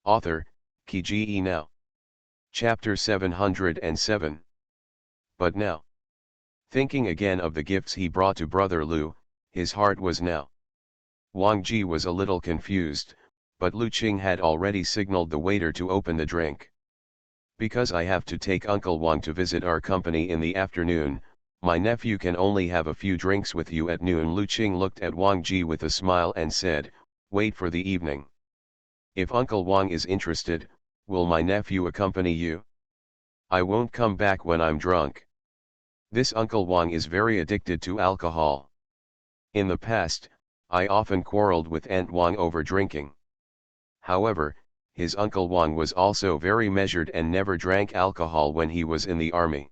Speaker 1: Author, Ki Now. Chapter 707. But now, thinking again of the gifts he brought to Brother Lu, his heart was now. Wang Ji was a little confused, but Lu Qing had already signaled the waiter to open the drink. Because I have to take Uncle Wang to visit our company in the afternoon, my nephew can only have a few drinks with you at noon. Lu Qing looked at Wang Ji with a smile and said, wait for the evening. If Uncle Wang is interested, will my nephew accompany you? I won't come back when I'm drunk. This Uncle Wang is very addicted to alcohol. In the past, I often quarreled with Aunt Wang over drinking. However, his Uncle Wang was also very measured and never drank alcohol when he was in the army.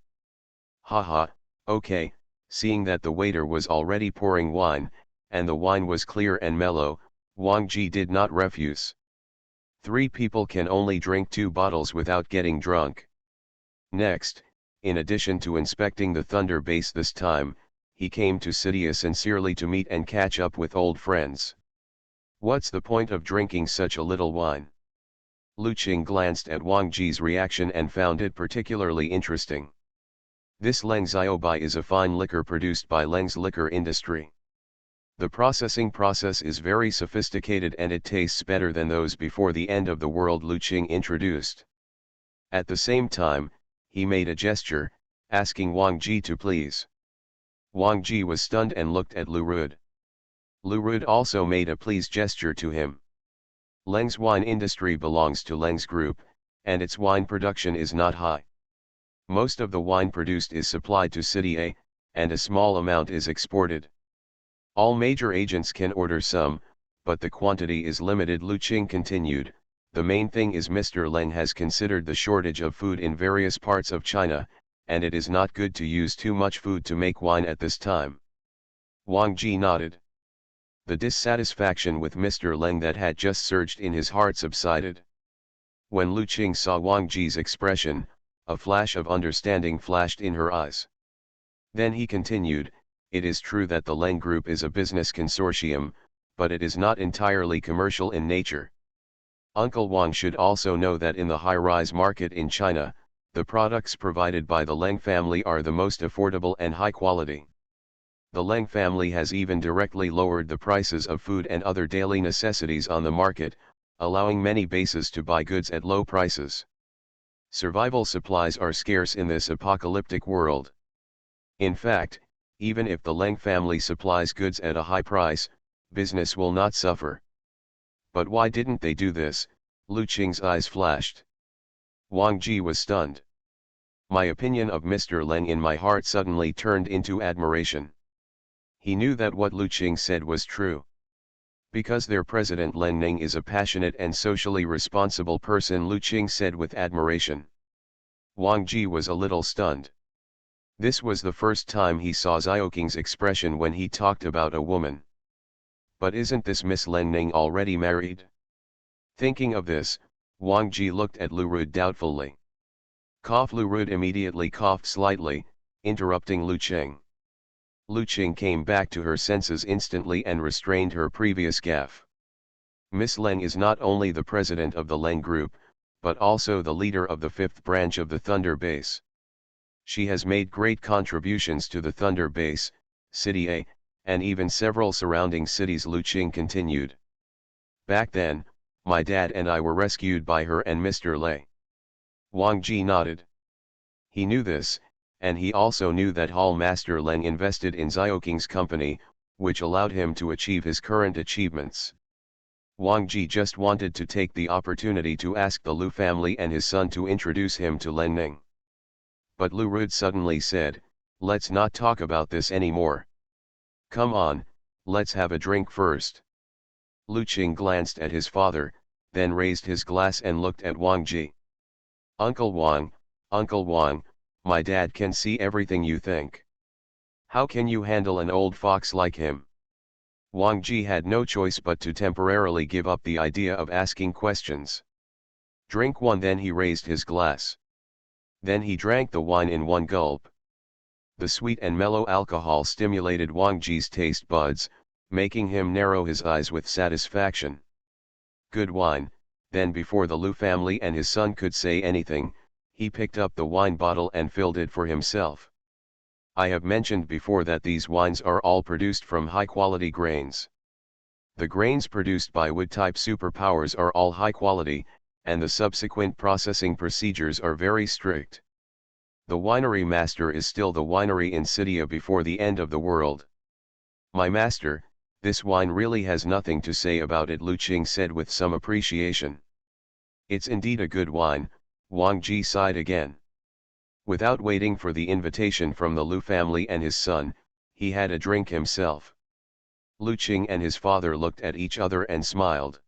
Speaker 1: Haha, okay. Seeing that the waiter was already pouring wine, and the wine was clear and mellow, Wang Ji did not refuse. 3 people can only drink 2 bottles without getting drunk. Next, in addition to inspecting the Thunder base this time, he came to Sidia sincerely to meet and catch up with old friends. What's the point of drinking such a little wine? Lu Qing glanced at Wang Ji's reaction and found it particularly interesting. This Leng Xiaobai is a fine liquor produced by Leng's liquor industry. The processing process is very sophisticated and it tastes better than those before the end of the world, Lu Qing introduced. At the same time, he made a gesture, asking Wang Ji to please. Wang Ji was stunned and looked at Lu Rud. Lu Rud also made a please gesture to him. Leng's wine industry belongs to Leng's group, and its wine production is not high. Most of the wine produced is supplied to City A, and a small amount is exported. All major agents can order some, but the quantity is limited, Lu Qing continued. The main thing is Mr. Leng has considered the shortage of food in various parts of China, and it is not good to use too much food to make wine at this time. Wang Ji nodded. The dissatisfaction with Mr. Leng that had just surged in his heart subsided. When Lu Qing saw Wang Ji's expression, a flash of understanding flashed in her eyes. Then he continued, it is true that the Leng Group is a business consortium, but it is not entirely commercial in nature. Uncle Wang should also know that in the high-rise market in China, the products provided by the Leng family are the most affordable and high quality. The Leng family has even directly lowered the prices of food and other daily necessities on the market, allowing many bases to buy goods at low prices. Survival supplies are scarce in this apocalyptic world. In fact, even if the Leng family supplies goods at a high price, business will not suffer. But why didn't they do this? Lu Qing's eyes flashed. Wang Ji was stunned. My opinion of Mr. Leng in my heart suddenly turned into admiration. He knew that what Lu Qing said was true. Because their president Leng Ning is a passionate and socially responsible person, Lu Qing said with admiration. Wang Ji was a little stunned. This was the first time he saw Xiaoking's expression when he talked about a woman. But isn't this Miss Leng Ning already married? Thinking of this, Wang Ji looked at Lu Rud doubtfully. Lu Rud immediately coughed slightly, interrupting Lu Qing. Lu Qing came back to her senses instantly and restrained her previous gaffe. Miss Leng is not only the president of the Leng Group, but also the leader of the 5th branch of the Thunder base. She has made great contributions to the Thunder base, City A, and even several surrounding cities, Lu Qing continued. Back then, my dad and I were rescued by her and Mr. Lei. Wang Ji nodded. He knew this, and he also knew that Hall Master Leng invested in Xiaoking's company, which allowed him to achieve his current achievements. Wang Ji just wanted to take the opportunity to ask the Lu family and his son to introduce him to Leng Ning. But Lu Rud suddenly said, let's not talk about this anymore. Come on, let's have a drink first. Lu Qing glanced at his father, then raised his glass and looked at Wang Ji. Uncle Wang, my dad can see everything you think. How can you handle an old fox like him? Wang Ji had no choice but to temporarily give up the idea of asking questions. Drink one, then he raised his glass. Then he drank the wine in one gulp. The sweet and mellow alcohol stimulated Wang Ji's taste buds, making him narrow his eyes with satisfaction. Good wine. Then before the Lu family and his son could say anything, he picked up the wine bottle and filled it for himself. I have mentioned before that these wines are all produced from high-quality grains. The grains produced by wood-type superpowers are all high quality, and the subsequent processing procedures are very strict. The winery master is still the winery insidia before the end of the world. My master, this wine really has nothing to say about it, Lu Qing said with some appreciation. It's indeed a good wine, Wang Ji sighed again. Without waiting for the invitation from the Lu family and his son, he had a drink himself. Lu Qing and his father looked at each other and smiled.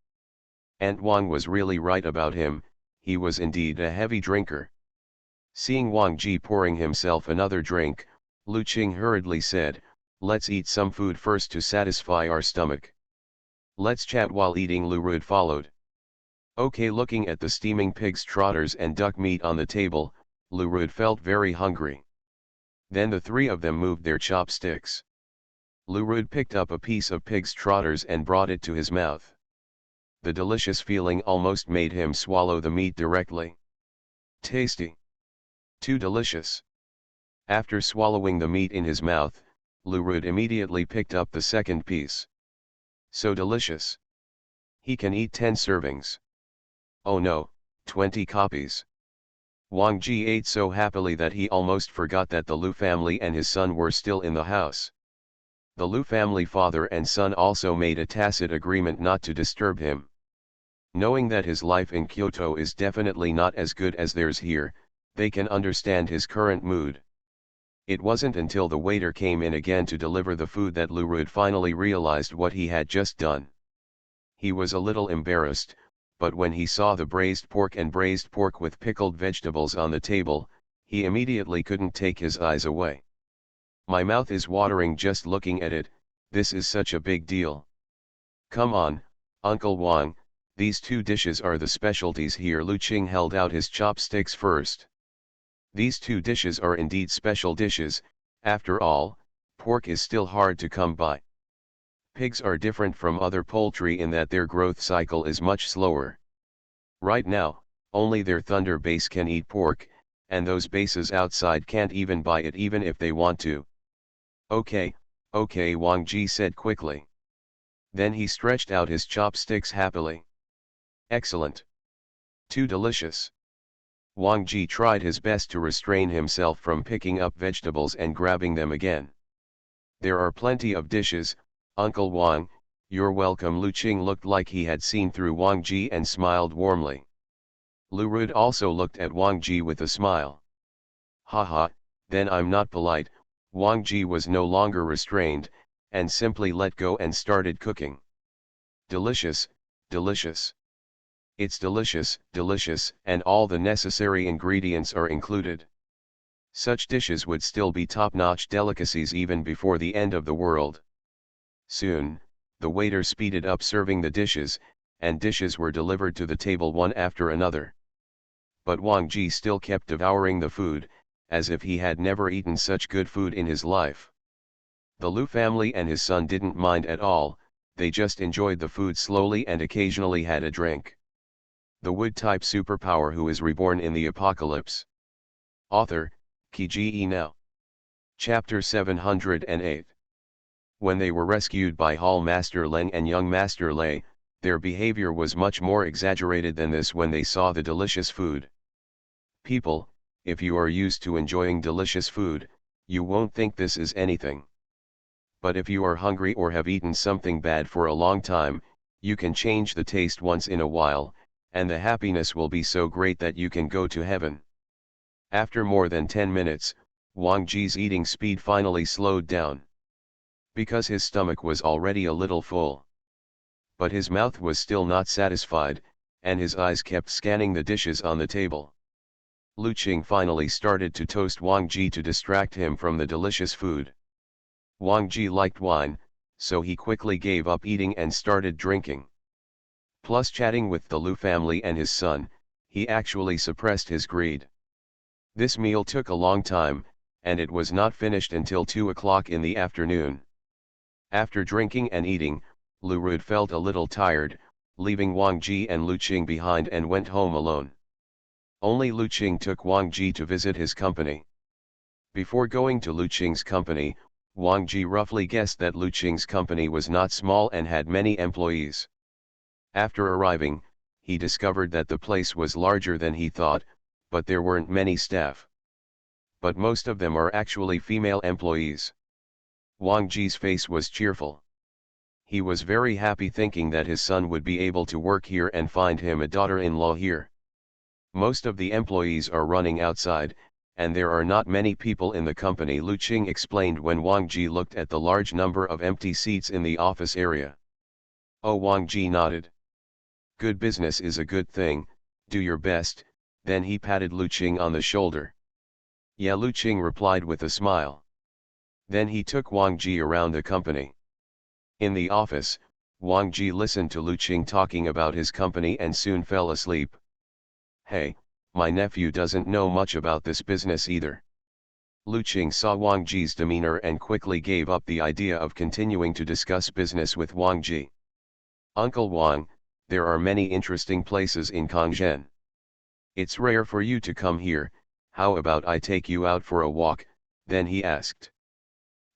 Speaker 1: Aunt Wang was really right about him, he was indeed a heavy drinker. Seeing Wang Ji pouring himself another drink, Lu Qing hurriedly said, "Let's eat some food first to satisfy our stomach." "Let's chat while eating," Lu Rud followed. Okay, looking at the steaming pig's trotters and duck meat on the table, Lu Rud felt very hungry. Then the three of them moved their chopsticks. Lu Rud picked up a piece of pig's trotters and brought it to his mouth. The delicious feeling almost made him swallow the meat directly. Tasty. Too delicious. After swallowing the meat in his mouth, Lu Rud immediately picked up the second piece. So delicious. He can eat 10 servings. Oh no, 20 copies. Wang Ji ate so happily that he almost forgot that the Lu family and his son were still in the house. The Lu family father and son also made a tacit agreement not to disturb him. Knowing that his life in Kyoto is definitely not as good as theirs here, they can understand his current mood. It wasn't until the waiter came in again to deliver the food that Lu Rud finally realized what he had just done. He was a little embarrassed, but when he saw the braised pork with pickled vegetables on the table, he immediately couldn't take his eyes away. My mouth is watering just looking at it, this is such a big deal. Come on, Uncle Wang, these two dishes are the specialties here. Lu Qing held out his chopsticks first. These two dishes are indeed special dishes, after all, pork is still hard to come by. Pigs are different from other poultry in that their growth cycle is much slower. Right now, only their thunder base can eat pork, and those bases outside can't even buy it even if they want to. Okay, Wang Ji said quickly. Then he stretched out his chopsticks happily. Excellent. Too delicious. Wang Ji tried his best to restrain himself from picking up vegetables and grabbing them again. There are plenty of dishes, Uncle Wang, you're welcome. Lu Qing looked like he had seen through Wang Ji and smiled warmly. Lu Rud also looked at Wang Ji with a smile. Haha, then I'm not polite. Wang Ji was no longer restrained, and simply let go and started cooking. Delicious, delicious. It's delicious, delicious, and all the necessary ingredients are included. Such dishes would still be top-notch delicacies even before the end of the world. Soon, the waiter speeded up serving the dishes, and dishes were delivered to the table one after another. But Wang Ji still kept devouring the food, as if he had never eaten such good food in his life. The Lu family and his son didn't mind at all, they just enjoyed the food slowly and occasionally had a drink. The wood-type superpower who is reborn in the apocalypse. Author, Kiji Now. Chapter 708. When they were rescued by Hall Master Leng and young Master Lei, their behavior was much more exaggerated than this when they saw the delicious food. People, if you are used to enjoying delicious food, you won't think this is anything. But if you are hungry or have eaten something bad for a long time, you can change the taste once in a while, and the happiness will be so great that you can go to heaven. After more than 10 minutes, Wang Ji's eating speed finally slowed down. Because his stomach was already a little full. But his mouth was still not satisfied, and his eyes kept scanning the dishes on the table. Lu Qing finally started to toast Wang Ji to distract him from the delicious food. Wang Ji liked wine, so he quickly gave up eating and started drinking. Plus chatting with the Lu family and his son, he actually suppressed his greed. This meal took a long time, and it was not finished until 2 o'clock in the afternoon. After drinking and eating, Lu Rud felt a little tired, leaving Wang Ji and Lu Qing behind and went home alone. Only Lu Qing took Wang Ji to visit his company. Before going to Lu Qing's company, Wang Ji roughly guessed that Lu Qing's company was not small and had many employees. After arriving, he discovered that the place was larger than he thought, but there weren't many staff. But most of them are actually female employees. Wang Ji's face was cheerful. He was very happy thinking that his son would be able to work here and find him a daughter-in-law here. Most of the employees are running outside, and there are not many people in the company, Lu Qing explained when Wang Ji looked at the large number of empty seats in the office area. Oh, Wang Ji nodded. Good business is a good thing, do your best. Then he patted Lu Qing on the shoulder. Yeah, Lu Qing replied with a smile. Then he took Wang Ji around the company. In the office, Wang Ji listened to Lu Qing talking about his company and soon fell asleep. Hey, my nephew doesn't know much about this business either. Lu Qing saw Wang Ji's demeanor and quickly gave up the idea of continuing to discuss business with Wang Ji. Uncle Wang, there are many interesting places in Kongzhen. It's rare for you to come here, how about I take you out for a walk? Then he asked.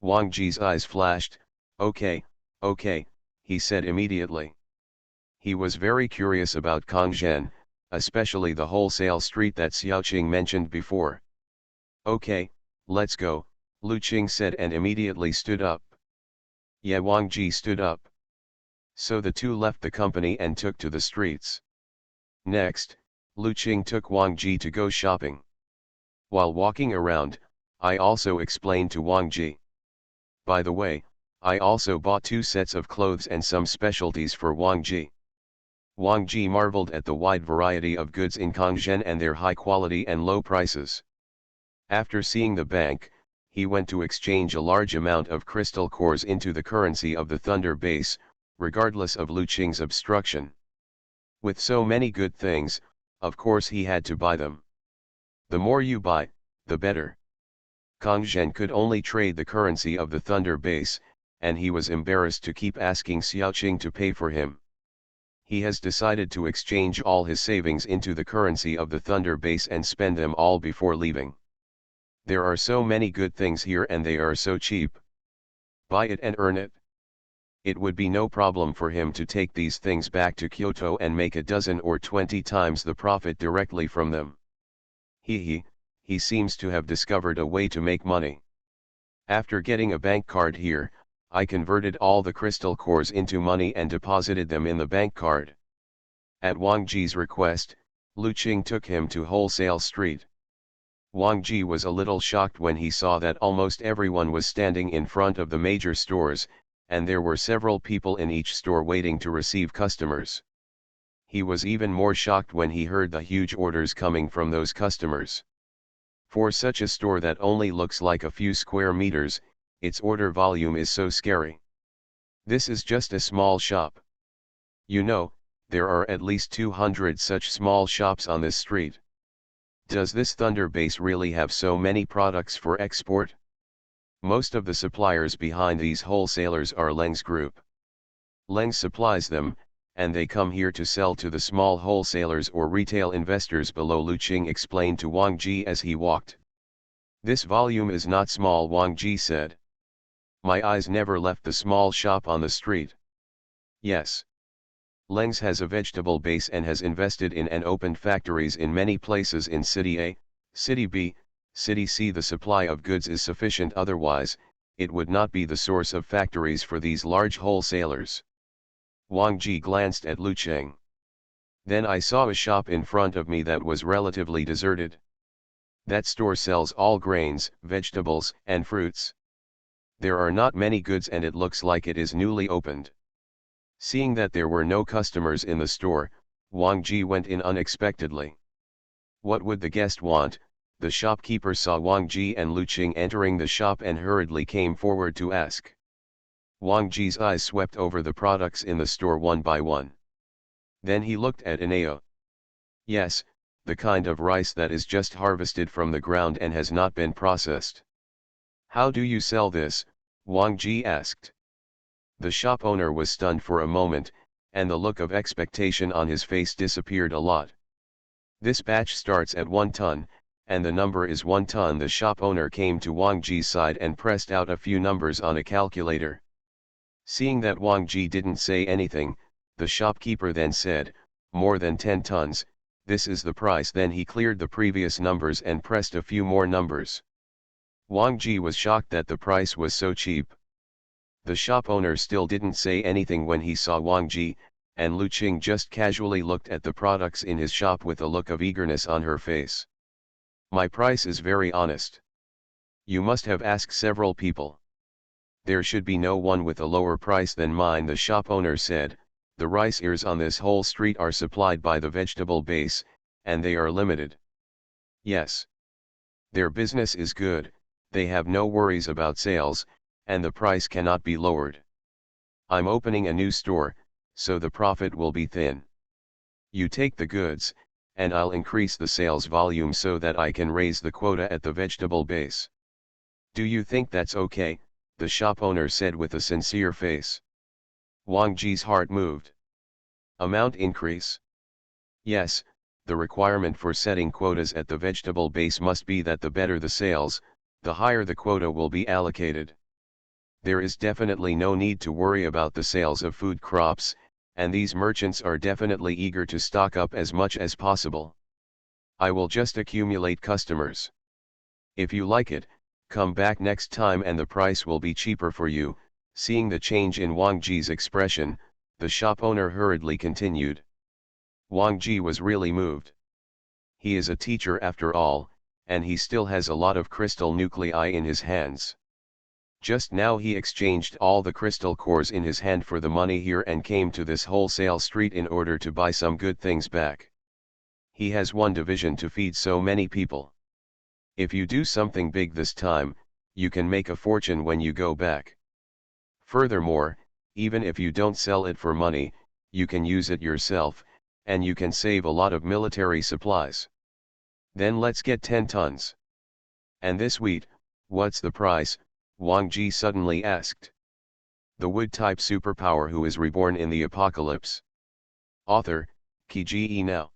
Speaker 1: Wang Ji's eyes flashed. Okay, he said immediately. He was very curious about Kongzhen, especially the wholesale street that Xiaoqing mentioned before. Okay, let's go, Lu Qing said and immediately stood up. Yeah, Wang Ji stood up. So the two left the company and took to the streets. Next, Lu Qing took Wang Ji to go shopping. While walking around, I also explained to Wang Ji. By the way, I also bought 2 sets of clothes and some specialties for Wang Ji. Wang Ji marveled at the wide variety of goods in Kongzhen and their high quality and low prices. After seeing the bank, he went to exchange a large amount of crystal cores into the currency of the Thunder Base, regardless of Lu Qing's obstruction. With so many good things, of course he had to buy them. The more you buy, the better. Kongzhen could only trade the currency of the Thunder Base, and he was embarrassed to keep asking Xiaoqing to pay for him. He has decided to exchange all his savings into the currency of the Thunder Base and spend them all before leaving. There are so many good things here and they are so cheap. Buy it and earn it. It would be no problem for him to take these things back to Kyoto and make a dozen or 20 times the profit directly from them. He seems to have discovered a way to make money. After getting a bank card here, I converted all the crystal cores into money and deposited them in the bank card. At Wang Ji's request, Lu Qing took him to Wholesale Street. Wang Ji was a little shocked when he saw that almost everyone was standing in front of the major stores, and there were several people in each store waiting to receive customers. He was even more shocked when he heard the huge orders coming from those customers. For such a store that only looks like a few square meters, its order volume is so scary. This is just a small shop. You know, there are at least 200 such small shops on this street. Does this Thunder Base really have so many products for export? Most of the suppliers behind these wholesalers are Leng's group. Leng supplies them, and they come here to sell to the small wholesalers or retail investors below, Lu Qing explained to Wang Ji as he walked. This volume is not small, Wang Ji said. My eyes never left the small shop on the street. Yes. Leng's has a vegetable base and has invested in and opened factories in many places in City A, City B, City C. The supply of goods is sufficient, otherwise, it would not be the source of factories for these large wholesalers. Wang Ji glanced at Lu Qing. Then I saw a shop in front of me that was relatively deserted. That store sells all grains, vegetables, and fruits. There are not many goods and it looks like it is newly opened. Seeing that there were no customers in the store, Wang Ji went in unexpectedly. What would the guest want? The shopkeeper saw Wang Ji and Lu Qing entering the shop and hurriedly came forward to ask. Wang Ji's eyes swept over the products in the store one by one. Then he looked at Ineo. Yes, the kind of rice that is just harvested from the ground and has not been processed. How do you sell this? Wang Ji asked. The shop owner was stunned for a moment, and the look of expectation on his face disappeared a lot. This batch starts at 1 ton, and the number is 1 ton. The shop owner came to Wang Ji's side and pressed out a few numbers on a calculator. Seeing that Wang Ji didn't say anything, the shopkeeper then said, more than 10 tons, this is the price. Then he cleared the previous numbers and pressed a few more numbers. Wang Ji was shocked that the price was so cheap. The shop owner still didn't say anything when he saw Wang Ji, and Lu Qing just casually looked at the products in his shop with a look of eagerness on her face. My price is very honest. You must have asked several people. There should be no one with a lower price than mine, the shop owner said. The rice ears on this whole street are supplied by the vegetable base, and they are limited. Yes. Their business is good, they have no worries about sales, and the price cannot be lowered. I'm opening a new store, so the profit will be thin. You take the goods, and I'll increase the sales volume so that I can raise the quota at the vegetable base. Do you think that's okay? The shop owner said with a sincere face. Wang Ji's heart moved. Amount increase? Yes, the requirement for setting quotas at the vegetable base must be that the better the sales, the higher the quota will be allocated. There is definitely no need to worry about the sales of food crops, and these merchants are definitely eager to stock up as much as possible. I will just accumulate customers. If you like it, come back next time and the price will be cheaper for you. Seeing the change in Wang Ji's expression, the shop owner hurriedly continued. Wang Ji was really moved. He is a teacher after all, and he still has a lot of crystal nuclei in his hands. Just now he exchanged all the crystal cores in his hand for the money here and came to this wholesale street in order to buy some good things back. He has one division to feed so many people. If you do something big this time, you can make a fortune when you go back. Furthermore, even if you don't sell it for money, you can use it yourself, and you can save a lot of military supplies. Then let's get 10 tons. And this wheat, what's the price? Wang Ji suddenly asked. The wood-type superpower who is reborn in the apocalypse. Author, Qi Now.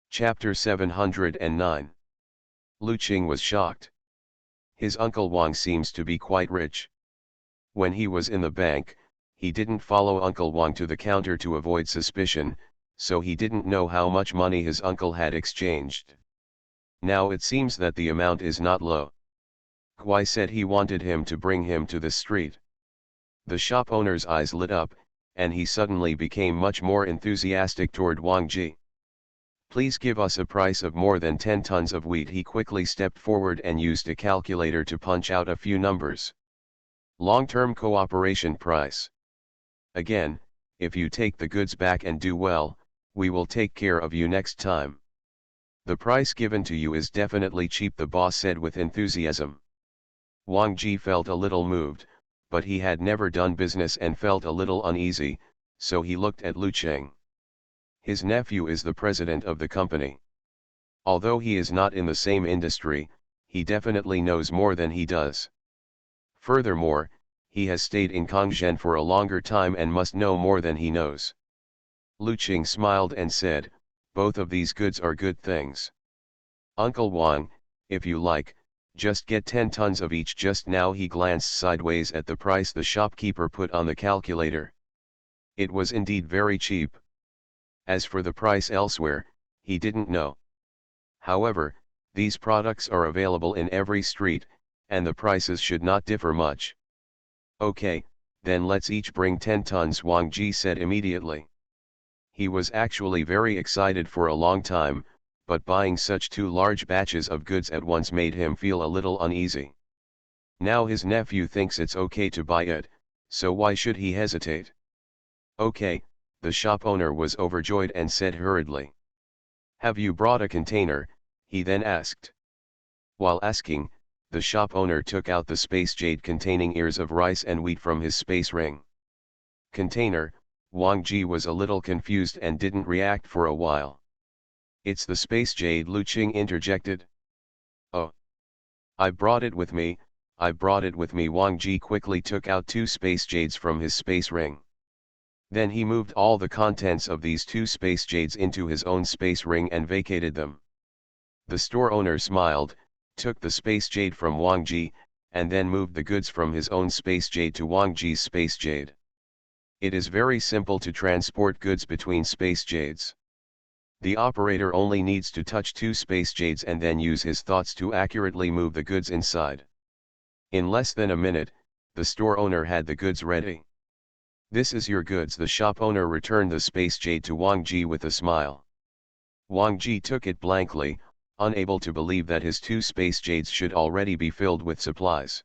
Speaker 1: Chapter 709. Lu Qing was shocked. His uncle Wang seems to be quite rich. When he was in the bank, he didn't follow Uncle Wang to the counter to avoid suspicion, so he didn't know how much money his uncle had exchanged. Now it seems that the amount is not low. Kuai said he wanted him to bring him to the street. The shop owner's eyes lit up, and he suddenly became much more enthusiastic toward Wang Ji. Please give us a price of more than 10 tons of wheat. He quickly stepped forward and used a calculator to punch out a few numbers. Long-term cooperation price. Again, if you take the goods back and do well, we will take care of you next time. The price given to you is definitely cheap, the boss said with enthusiasm. Wang Ji felt a little moved, but he had never done business and felt a little uneasy, so he looked at Lu Qing. His nephew is the president of the company. Although he is not in the same industry, he definitely knows more than he does. Furthermore, he has stayed in Kongzhen for a longer time and must know more than he knows. Lu Qing smiled and said, both of these goods are good things. Uncle Wang, if you like, just get 10 tons of each. Just now he glanced sideways at the price the shopkeeper put on the calculator. It was indeed very cheap. As for the price elsewhere, he didn't know. However, these products are available in every street, and the prices should not differ much. Okay, then let's each bring 10 tons, Wang Ji said immediately. He was actually very excited for a long time, but buying such two large batches of goods at once made him feel a little uneasy. Now his nephew thinks it's okay to buy it, so why should he hesitate? Okay, the shop owner was overjoyed and said hurriedly. Have you brought a container? He then asked. While asking, the shop owner took out the space jade containing ears of rice and wheat from his space ring. Container? Wang Ji was a little confused and didn't react for a while. It's the space jade, Lu Qing interjected. Oh. I brought it with me, I brought it with me. Wang Ji quickly took out 2 space jades from his space ring. Then he moved all the contents of these 2 space jades into his own space ring and vacated them. The store owner smiled, took the space jade from Wang Ji, and then moved the goods from his own space jade to Wang Ji's space jade. It is very simple to transport goods between space jades. The operator only needs to touch 2 space jades and then use his thoughts to accurately move the goods inside. In less than a minute, the store owner had the goods ready. This is your goods. The shop owner returned the space jade to Wang Ji with a smile. Wang Ji took it blankly, unable to believe that his 2 space jades should already be filled with supplies.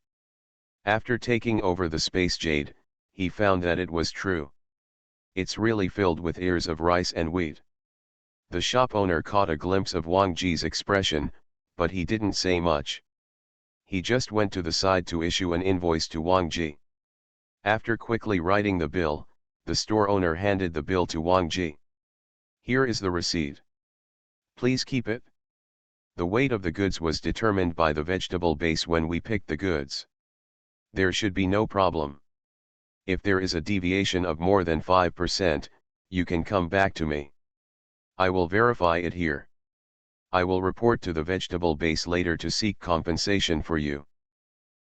Speaker 1: After taking over the space jade, he found that it was true. It's really filled with ears of rice and wheat. The shop owner caught a glimpse of Wang Ji's expression, but he didn't say much. He just went to the side to issue an invoice to Wang Ji. After quickly writing the bill, the store owner handed the bill to Wang Ji. Here is the receipt. Please keep it. The weight of the goods was determined by the vegetable base when we picked the goods. There should be no problem. If there is a deviation of more than 5%, you can come back to me. I will verify it here. I will report to the vegetable base later to seek compensation for you.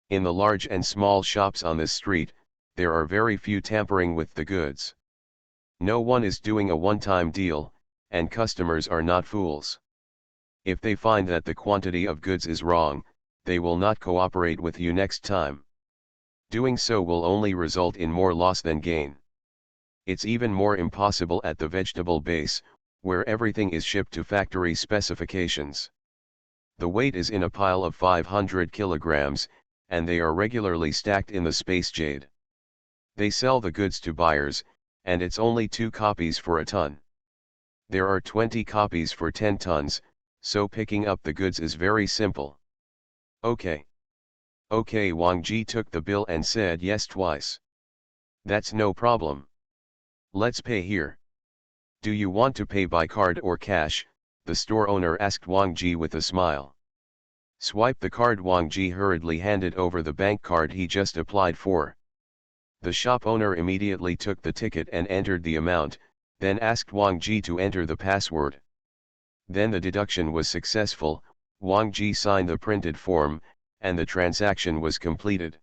Speaker 1: In the large and small shops on this street, there are very few tampering with the goods. No one is doing a one-time deal, and customers are not fools. If they find that the quantity of goods is wrong, they will not cooperate with you next time. Doing so will only result in more loss than gain. It's even more impossible at the vegetable base, where everything is shipped to factory specifications. The weight is in a pile of 500 kilograms, and they are regularly stacked in the space jade. They sell the goods to buyers, and it's only 2 copies for a ton. There are 20 copies for 10 tons, so picking up the goods is very simple. Okay. Okay, Wang Ji took the bill and said yes twice. That's no problem. Let's pay here. Do you want to pay by card or cash? The store owner asked Wang Ji with a smile. Swipe the card. Wang Ji hurriedly handed over the bank card he just applied for. The shop owner immediately took the ticket and entered the amount, then asked Wang Ji to enter the password. Then the deduction was successful. Wang Ji signed the printed form, and the transaction was completed.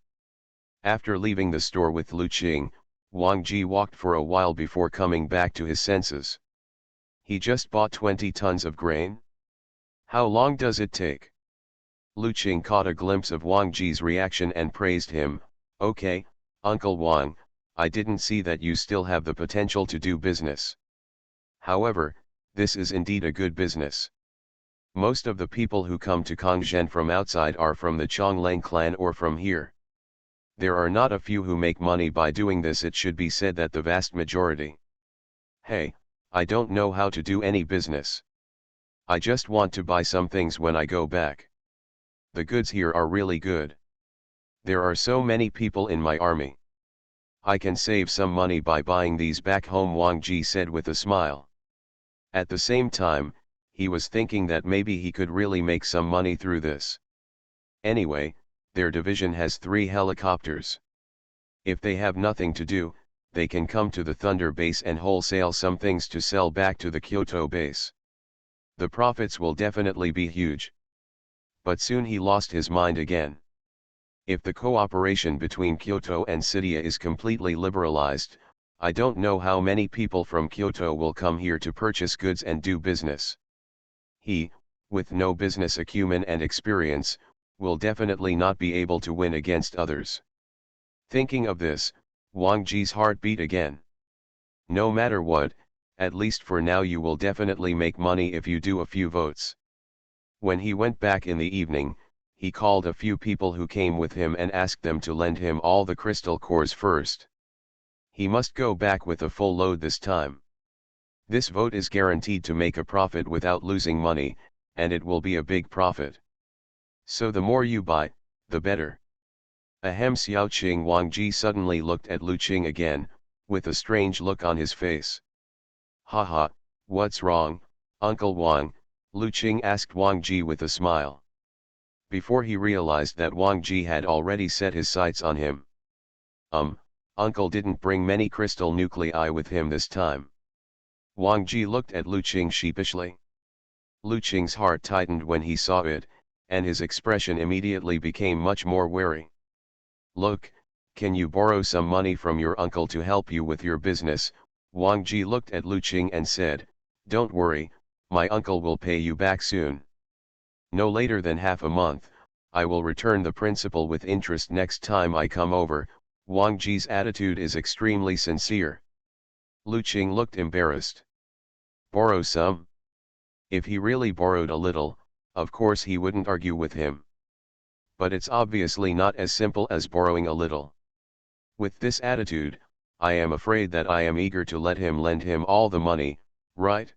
Speaker 1: After leaving the store with Lu Qing, Wang Ji walked for a while before coming back to his senses. He just bought 20 tons of grain? How long does it take? Lu Qing caught a glimpse of Wang Ji's reaction and praised him. Okay, Uncle Wang, I didn't see that you still have the potential to do business. However, this is indeed a good business. Most of the people who come to Kongzhen from outside are from the Chongleng clan or from here. There are not a few who make money by doing this. It should be said that the vast majority. Hey, I don't know how to do any business. I just want to buy some things when I go back. The goods here are really good. There are so many people in my army. I can save some money by buying these back home, Wang Ji said with a smile. At the same time, he was thinking that maybe he could really make some money through this. Anyway, their division has 3 helicopters. If they have nothing to do, they can come to the Thunder base and wholesale some things to sell back to the Kyoto base. The profits will definitely be huge. But soon he lost his mind again. If the cooperation between Kyoto and Sidia is completely liberalized, I don't know how many people from Kyoto will come here to purchase goods and do business. He, with no business acumen and experience, will definitely not be able to win against others. Thinking of this, Wang Ji's heart beat again. No matter what, at least for now you will definitely make money if you do a few votes. When he went back in the evening, he called a few people who came with him and asked them to lend him all the crystal cores first. He must go back with a full load this time. This vote is guaranteed to make a profit without losing money, and it will be a big profit. So the more you buy, the better. Ahem. Xiaoqing. Wang Ji suddenly looked at Lu Qing again, with a strange look on his face. Haha, what's wrong, Uncle Wang? Lu Qing asked Wang Ji with a smile. Before he realized that Wang Ji had already set his sights on him. Uncle didn't bring many crystal nuclei with him this time. Wang Ji looked at Lu Qing sheepishly. Lu Qing's heart tightened when he saw it, and his expression immediately became much more wary. Look, can you borrow some money from your uncle to help you with your business? Wang Ji looked at Lu Qing and said, don't worry, my uncle will pay you back soon. No later than half a month, I will return the principal with interest next time I come over. Wang Ji's attitude is extremely sincere. Lu Qing looked embarrassed. Borrow some? If he really borrowed a little, of course he wouldn't argue with him. But it's obviously not as simple as borrowing a little. With this attitude, I am afraid that I am eager to let him lend him all the money, right?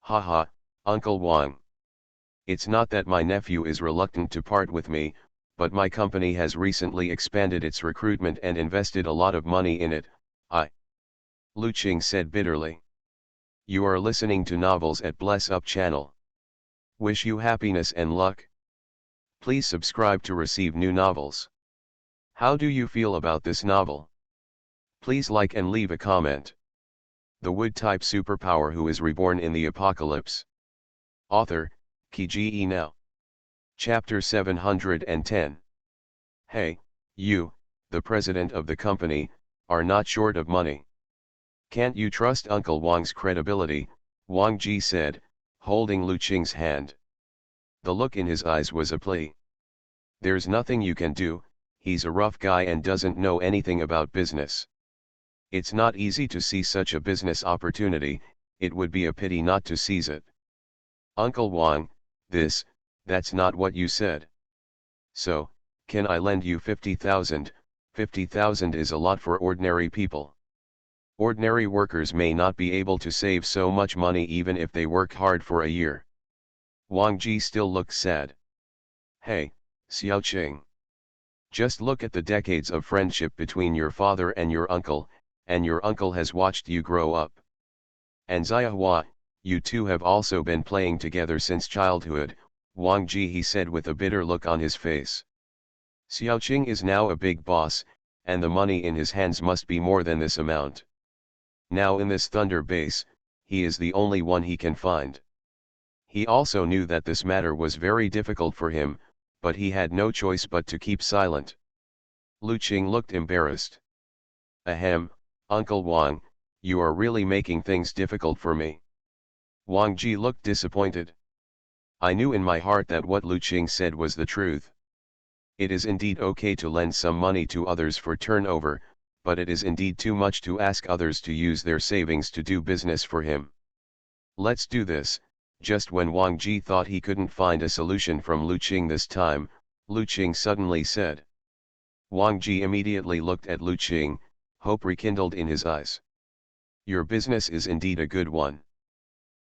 Speaker 1: Haha, Uncle Wang. It's not that my nephew is reluctant to part with me, but my company has recently expanded its recruitment and invested a lot of money in it. Lu Qing said bitterly. You are listening to novels at Bless Up channel. Wish you happiness and luck. Please subscribe to receive new novels. How do you feel about this novel? Please like and leave a comment. The wood-type superpower who is reborn in the apocalypse. Author, Kiji Now. Chapter 710. Hey, you, the president of the company, are not short of money. Can't you trust Uncle Wang's credibility? Wang Ji said, holding Lu Qing's hand. The look in his eyes was a plea. There's nothing you can do, he's a rough guy and doesn't know anything about business. It's not easy to see such a business opportunity, it would be a pity not to seize it. Uncle Wang, that's not what you said. So, can I lend you 50,000? 50,000 is a lot for ordinary people. Ordinary workers may not be able to save so much money even if they work hard for a year. Wang Ji still looked sad. Hey, Xiao Qing. Just look at the decades of friendship between your father and your uncle has watched you grow up. And Ziahua, you two have also been playing together since childhood, Wang Ji he said with a bitter look on his face. Xiao Qing is now a big boss, and the money in his hands must be more than this amount. Now in this Thunder base, he is the only one he can find. He also knew that this matter was very difficult for him, but he had no choice but to keep silent. Lu Qing looked embarrassed. Ahem, Uncle Wang, you are really making things difficult for me. Wang Ji looked disappointed. I knew in my heart that what Lu Qing said was the truth. It is indeed okay to lend some money to others for turnover, but it is indeed too much to ask others to use their savings to do business for him. Let's do this. Just when Wang Ji thought he couldn't find a solution from Lu Qing this time, Lu Qing suddenly said. Wang Ji immediately looked at Lu Qing, hope rekindled in his eyes. Your business is indeed a good one.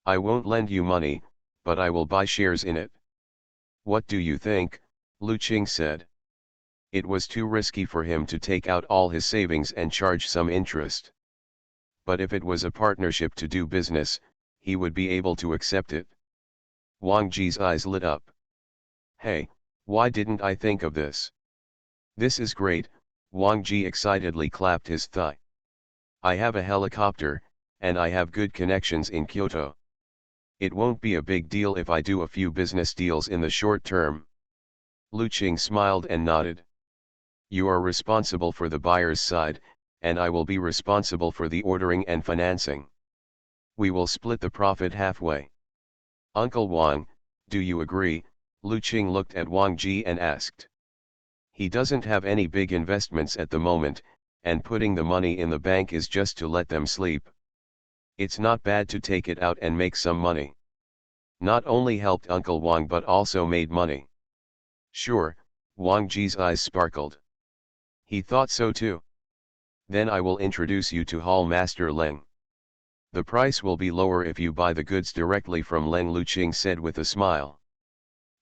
Speaker 1: I won't lend you money, but I will buy shares in it. What do you think? Lu Qing said. It was too risky for him to take out all his savings and charge some interest. But if it was a partnership to do business, he would be able to accept it. Wang Ji's eyes lit up. Hey, why didn't I think of this? This is great, Wang Ji excitedly clapped his thigh. I have a helicopter, and I have good connections in Kyoto. It won't be a big deal if I do a few business deals in the short term. Lu Qing smiled and nodded. You are responsible for the buyer's side, and I will be responsible for the ordering and financing. We will split the profit halfway. Uncle Wang, do you agree? Lu Qing looked at Wang Ji and asked. He doesn't have any big investments at the moment, and putting the money in the bank is just to let them sleep. It's not bad to take it out and make some money. Not only helped Uncle Wang but also made money. Sure, Wang Ji's eyes sparkled. He thought so too. Then I will introduce you to Hall Master Leng. The price will be lower if you buy the goods directly from Leng, Lu Qing said with a smile.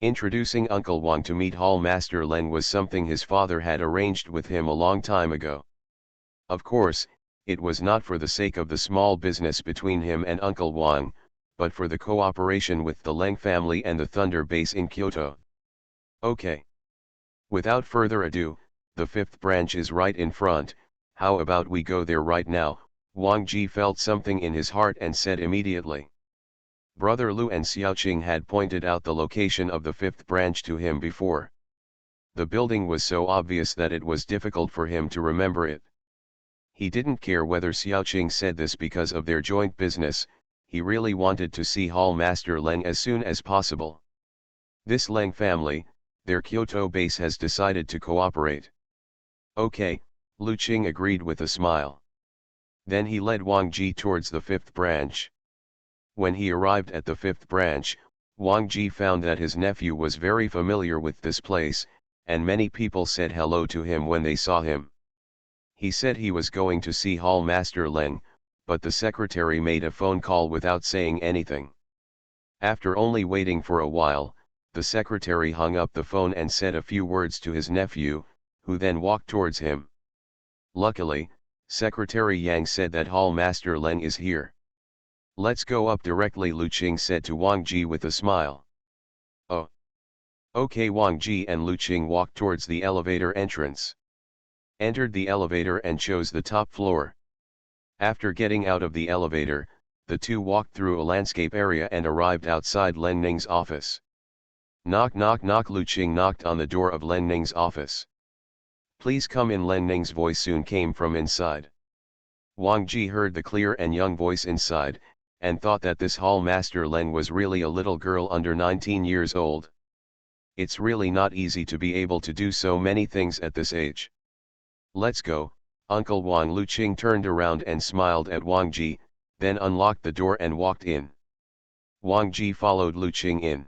Speaker 1: Introducing Uncle Wang to meet Hall Master Leng was something his father had arranged with him a long time ago. Of course, it was not for the sake of the small business between him and Uncle Wang, but for the cooperation with the Leng family and the Thunder base in Kyoto. Okay. Without further ado, the fifth branch is right in front, how about we go there right now? Wang Ji felt something in his heart and said immediately. Brother Lu and Xiaoqing had pointed out the location of the fifth branch to him before. The building was so obvious that it was difficult for him to remember it. He didn't care whether Xiaoqing said this because of their joint business, he really wanted to see Hall Master Leng as soon as possible. This Leng family, their Kyoto base has decided to cooperate. Okay, Lu Qing agreed with a smile. Then he led Wang Ji towards the fifth branch. When he arrived at the fifth branch, Wang Ji found that his nephew was very familiar with this place, and many people said hello to him when they saw him. He said he was going to see Hall Master Leng, but the secretary made a phone call without saying anything. After only waiting for a while, the secretary hung up the phone and said a few words to his nephew, who then walked towards him. Luckily, Secretary Yang said that Hall Master Leng is here. Let's go up directly, Lu Qing said to Wang Ji with a smile. Oh. Okay, Wang Ji and Lu Qing walked towards the elevator entrance. Entered the elevator and chose the top floor. After getting out of the elevator, the two walked through a landscape area and arrived outside Leng Ning's office. Knock knock knock. Lu Qing knocked on the door of Leng Ning's office. Please come in. Leng Ning's voice soon came from inside. Wang Ji heard the clear and young voice inside, and thought that this Hall Master Leng was really a little girl under 19 years old. It's really not easy to be able to do so many things at this age. Let's go, Uncle Wang. Lu Qing turned around and smiled at Wang Ji, then unlocked the door and walked in. Wang Ji followed Lu Qing in.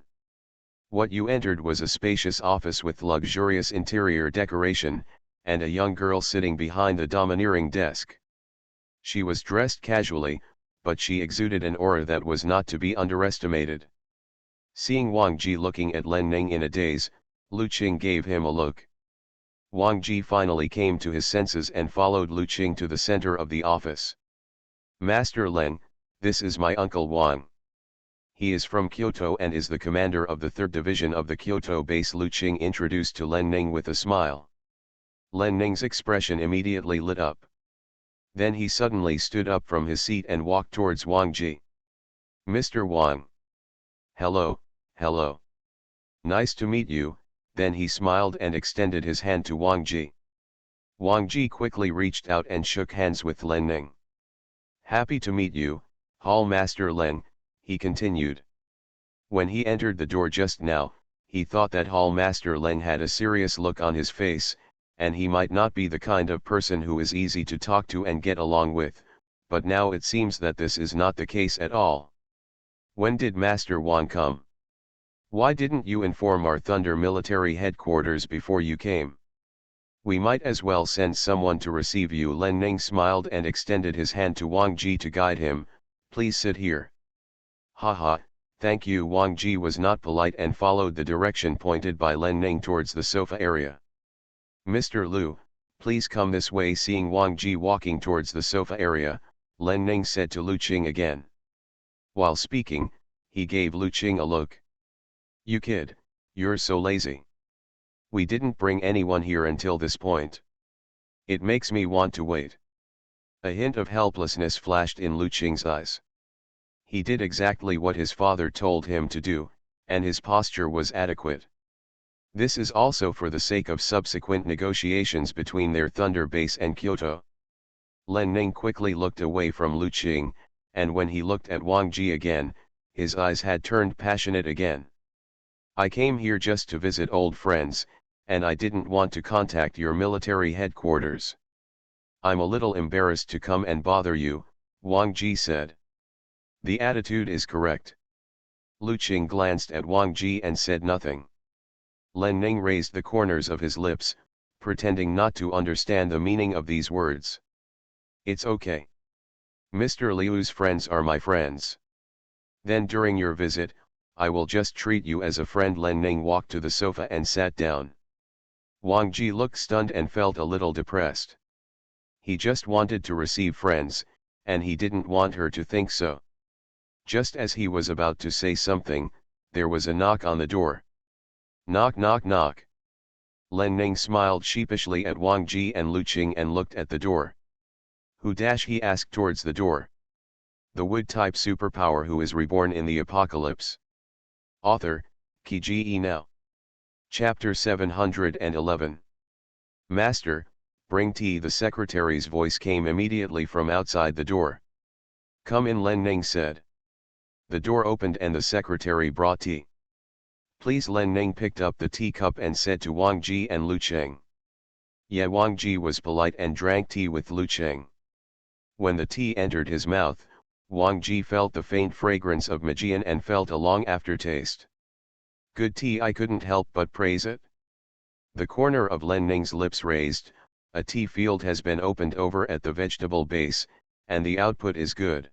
Speaker 1: What you entered was a spacious office with luxurious interior decoration, and a young girl sitting behind the domineering desk. She was dressed casually, but she exuded an aura that was not to be underestimated. Seeing Wang Ji looking at Leng Ning in a daze, Lu Qing gave him a look. Wang Ji finally came to his senses and followed Lu Qing to the center of the office. Master Leng, this is my uncle Wang. He is from Kyoto and is the commander of the 3rd Division of the Kyoto base. Lu Qing introduced to Leng Ning with a smile. Leng Ning's expression immediately lit up. Then he suddenly stood up from his seat and walked towards Wang Ji. Mr. Wang. Hello, hello. Nice to meet you. Then he smiled and extended his hand to Wang Ji. Wang Ji quickly reached out and shook hands with Leng Ning. Happy to meet you, Hall Master Leng, he continued. When he entered the door just now, he thought that Hall Master Leng had a serious look on his face, and he might not be the kind of person who is easy to talk to and get along with, but now it seems that this is not the case at all. When did Master Wang come? Why didn't you inform our Thunder military headquarters before you came? We might as well send someone to receive you. Leng Ning smiled and extended his hand to Wang Ji to guide him. Please sit here. Haha, thank you. Wang Ji was not polite and followed the direction pointed by Leng Ning towards the sofa area. Mr. Lu, please come this way. Seeing Wang Ji walking towards the sofa area, Leng Ning said to Lu Qing again. While speaking, he gave Lu Qing a look. You kid, you're so lazy. We didn't bring anyone here until this point. It makes me want to wait. A hint of helplessness flashed in Lu Qing's eyes. He did exactly what his father told him to do, and his posture was adequate. This is also for the sake of subsequent negotiations between their Thunder base and Kyoto. Leng Ning quickly looked away from Lu Qing, and when he looked at Wang Ji again, his eyes had turned passionate again. I came here just to visit old friends, and I didn't want to contact your military headquarters. I'm a little embarrassed to come and bother you, Wang Ji said. The attitude is correct. Lu Qing glanced at Wang Ji and said nothing. Leng Ning raised the corners of his lips, pretending not to understand the meaning of these words. It's okay. Mr. Liu's friends are my friends. Then during your visit, I will just treat you as a friend. Leng Ning walked to the sofa and sat down. Wang Ji looked stunned and felt a little depressed. He just wanted to receive friends, and he didn't want her to think so. Just as he was about to say something, there was a knock on the door. Knock knock knock. Len Ning smiled sheepishly at Wang Ji and Lu Qing and looked at the door. Who he asked towards the door. The wood-type superpower who is reborn in the apocalypse. Author, Qi Now. Chapter 711. Master, bring tea. The secretary's voice came immediately from outside the door. Come in, Len Ning said. The door opened and the secretary brought tea. Please. Len Ning picked up the teacup and said to Wang Ji and Lu Qing. Yeah, Wang Ji was polite and drank tea with Lu Qing. When the tea entered his mouth, Wang Ji felt the faint fragrance of Magian and felt a long aftertaste. Good tea, I couldn't help but praise it. The corner of Len Ning's lips raised. A tea field has been opened over at the vegetable base, and the output is good.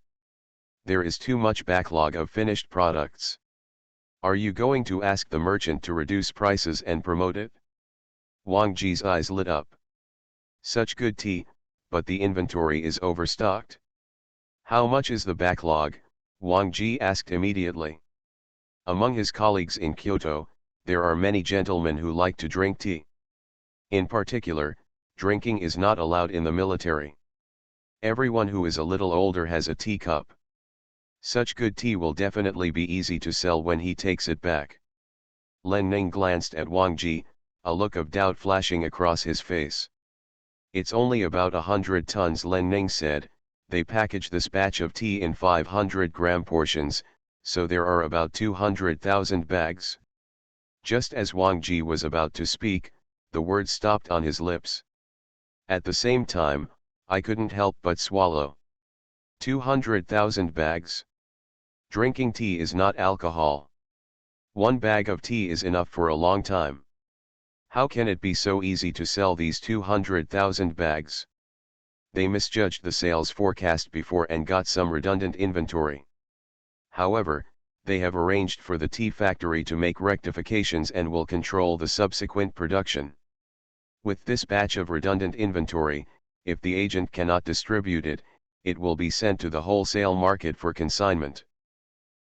Speaker 1: There is too much backlog of finished products. Are you going to ask the merchant to reduce prices and promote it? Wang Ji's eyes lit up. Such good tea, but the inventory is overstocked. How much is the backlog? Wang Ji asked immediately. Among his colleagues in Kyoto, there are many gentlemen who like to drink tea. In particular, drinking is not allowed in the military. Everyone who is a little older has a teacup. Such good tea will definitely be easy to sell when he takes it back. Len Ning glanced at Wang Ji, a look of doubt flashing across his face. It's only about 100 tons, Len Ning said. They package this batch of tea in 500-gram portions, so there are about 200,000 bags. Just as Wang Ji was about to speak, the words stopped on his lips. At the same time, I couldn't help but swallow. 200,000 bags. Drinking tea is not alcohol. One bag of tea is enough for a long time. How can it be so easy to sell these 200,000 bags? They misjudged the sales forecast before and got some redundant inventory. However, they have arranged for the tea factory to make rectifications and will control the subsequent production. With this batch of redundant inventory, if the agent cannot distribute it, it will be sent to the wholesale market for consignment.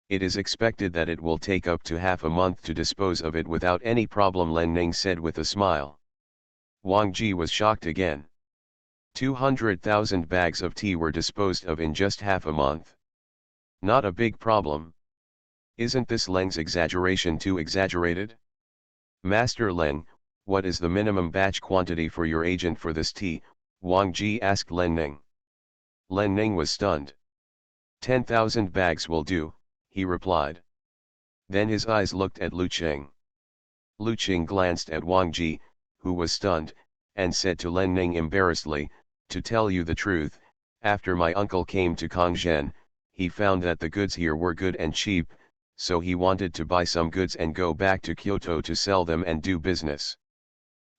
Speaker 1: It is expected that it will take up to half a month to dispose of it without any problem, Len Ning said with a smile. Wang Ji was shocked again. 200,000 bags of tea were disposed of in just half a month. Not a big problem. Isn't this Leng's exaggeration too exaggerated? Master Leng, what is the minimum batch quantity for your agent for this tea? Wang Ji asked Len Ning. Len Ning was stunned. 10,000 bags will do, he replied. Then his eyes looked at Lu Qing. Lu Qing glanced at Wang Ji, who was stunned, and said to Len Ning embarrassedly, to tell you the truth, after my uncle came to Kongzhen, he found that the goods here were good and cheap, so he wanted to buy some goods and go back to Kyoto to sell them and do business.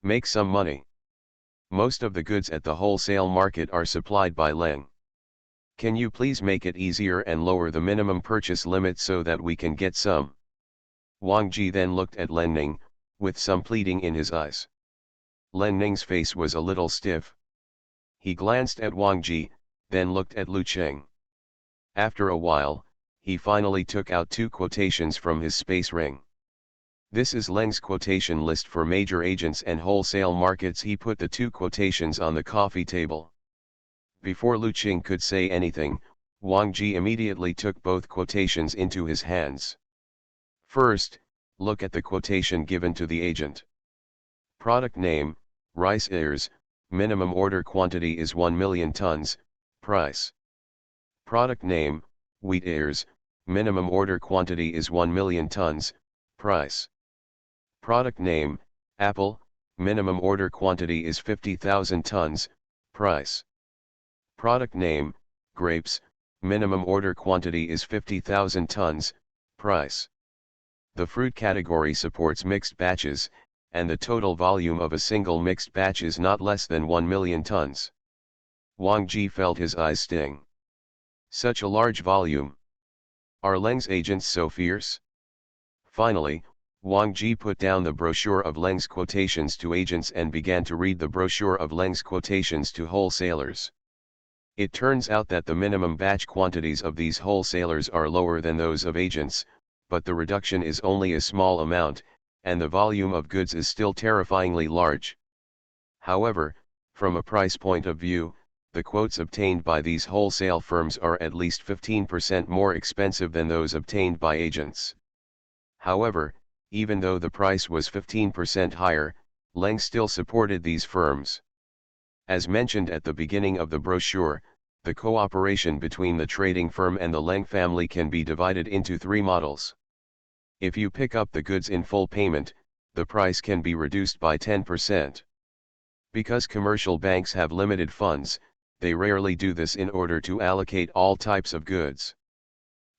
Speaker 1: Make some money. Most of the goods at the wholesale market are supplied by Leng. Can you please make it easier and lower the minimum purchase limit so that we can get some? Wang Ji then looked at Len Ning, with some pleading in his eyes. Len Ning's face was a little stiff. He glanced at Wang Ji, then looked at Lu Qing. After a while, he finally took out 2 quotations from his space ring. This is Leng's quotation list for major agents and wholesale markets. He put the 2 quotations on the coffee table. Before Lu Qing could say anything, Wang Ji immediately took both quotations into his hands. First, look at the quotation given to the agent. Product name, rice ears, minimum order quantity is 1 million tons, price. Product name, wheat ears, minimum order quantity is 1 million tons, price. Product name, apple, minimum order quantity is 50,000 tons, price. Product name, grapes, minimum order quantity is 50,000 tons, price. The fruit category supports mixed batches, and the total volume of a single mixed batch is not less than 1 million tons. Wang Ji felt his eyes sting. Such a large volume. Are Leng's agents so fierce? Finally, Wang Ji put down the brochure of Leng's quotations to agents and began to read the brochure of Leng's quotations to wholesalers. It turns out that the minimum batch quantities of these wholesalers are lower than those of agents, but the reduction is only a small amount, and the volume of goods is still terrifyingly large. However, from a price point of view, the quotes obtained by these wholesale firms are at least 15% more expensive than those obtained by agents. However, even though the price was 15% higher, Leng still supported these firms. As mentioned at the beginning of the brochure, the cooperation between the trading firm and the Leng family can be divided into three models. If you pick up the goods in full payment, the price can be reduced by 10%. Because commercial banks have limited funds, they rarely do this in order to allocate all types of goods.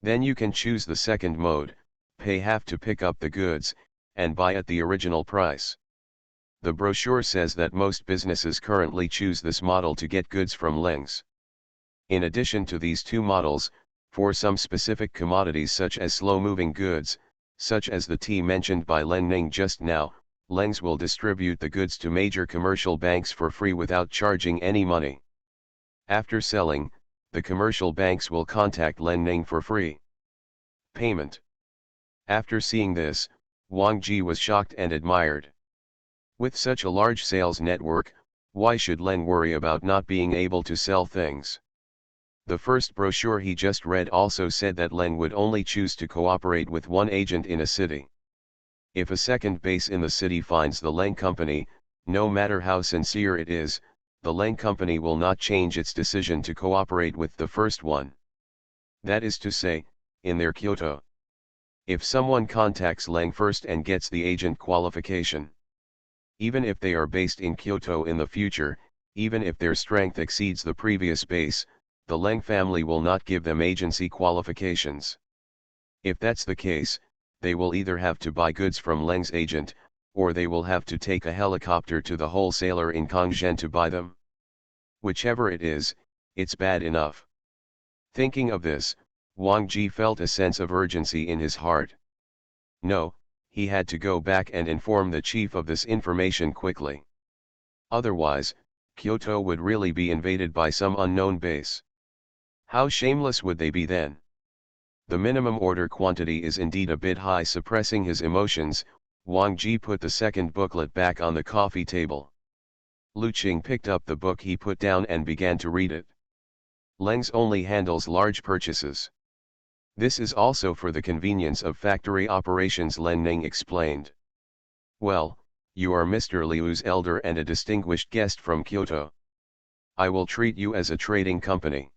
Speaker 1: Then you can choose the second mode, pay half to pick up the goods, and buy at the original price. The brochure says that most businesses currently choose this model to get goods from Lengs. In addition to these two models, for some specific commodities such as slow-moving goods, such as the tea mentioned by Len Ning just now, Lengs will distribute the goods to major commercial banks for free without charging any money. After selling, the commercial banks will contact Len Ning for free payment. After seeing this, Wang Ji was shocked and admired. With such a large sales network, why should Len worry about not being able to sell things? The first brochure he just read also said that Len would only choose to cooperate with one agent in a city. If a second base in the city finds the Leng company, no matter how sincere it is, the Leng company will not change its decision to cooperate with the first one. That is to say, in their Kyoto. If someone contacts Leng first and gets the agent qualification, even if they are based in Kyoto in the future, even if their strength exceeds the previous base, the Leng family will not give them agency qualifications. If that's the case, they will either have to buy goods from Leng's agent, or they will have to take a helicopter to the wholesaler in Kongzhen to buy them. Whichever it is, it's bad enough. Thinking of this, Wang Ji felt a sense of urgency in his heart. No, he had to go back and inform the chief of this information quickly. Otherwise, Kyoto would really be invaded by some unknown base. How shameless would they be then? The minimum order quantity is indeed a bit high. Suppressing his emotions, Wang Ji put the second booklet back on the coffee table. Lu Qing picked up the book he put down and began to read it. Leng's only handles large purchases. This is also for the convenience of factory operations, Len Ning explained. Well, you are Mr. Liu's elder and a distinguished guest from Kyoto. I will treat you as a trading company.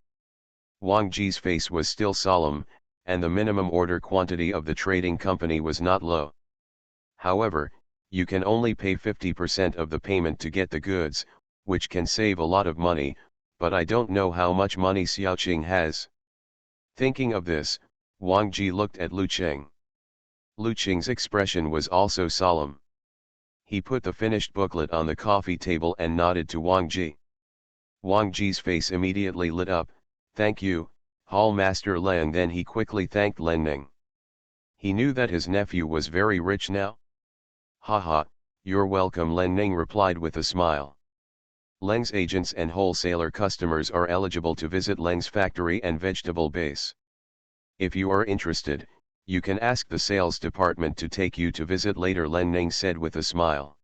Speaker 1: Wang Ji's face was still solemn, and the minimum order quantity of the trading company was not low. However, you can only pay 50% of the payment to get the goods, which can save a lot of money, but I don't know how much money Xiaoqing has. Thinking of this, Wang Ji looked at Lu Qing. Lu Qing's expression was also solemn. He put the finished booklet on the coffee table and nodded to Wang Ji. Wang Ji's face immediately lit up. Thank you, Hall Master Leng. Then he quickly thanked Len Ning. He knew that his nephew was very rich now. Haha, you're welcome, Len Ning replied with a smile. Leng's agents and wholesaler customers are eligible to visit Leng's factory and vegetable base. If you are interested, you can ask the sales department to take you to visit later, Len Ning said with a smile.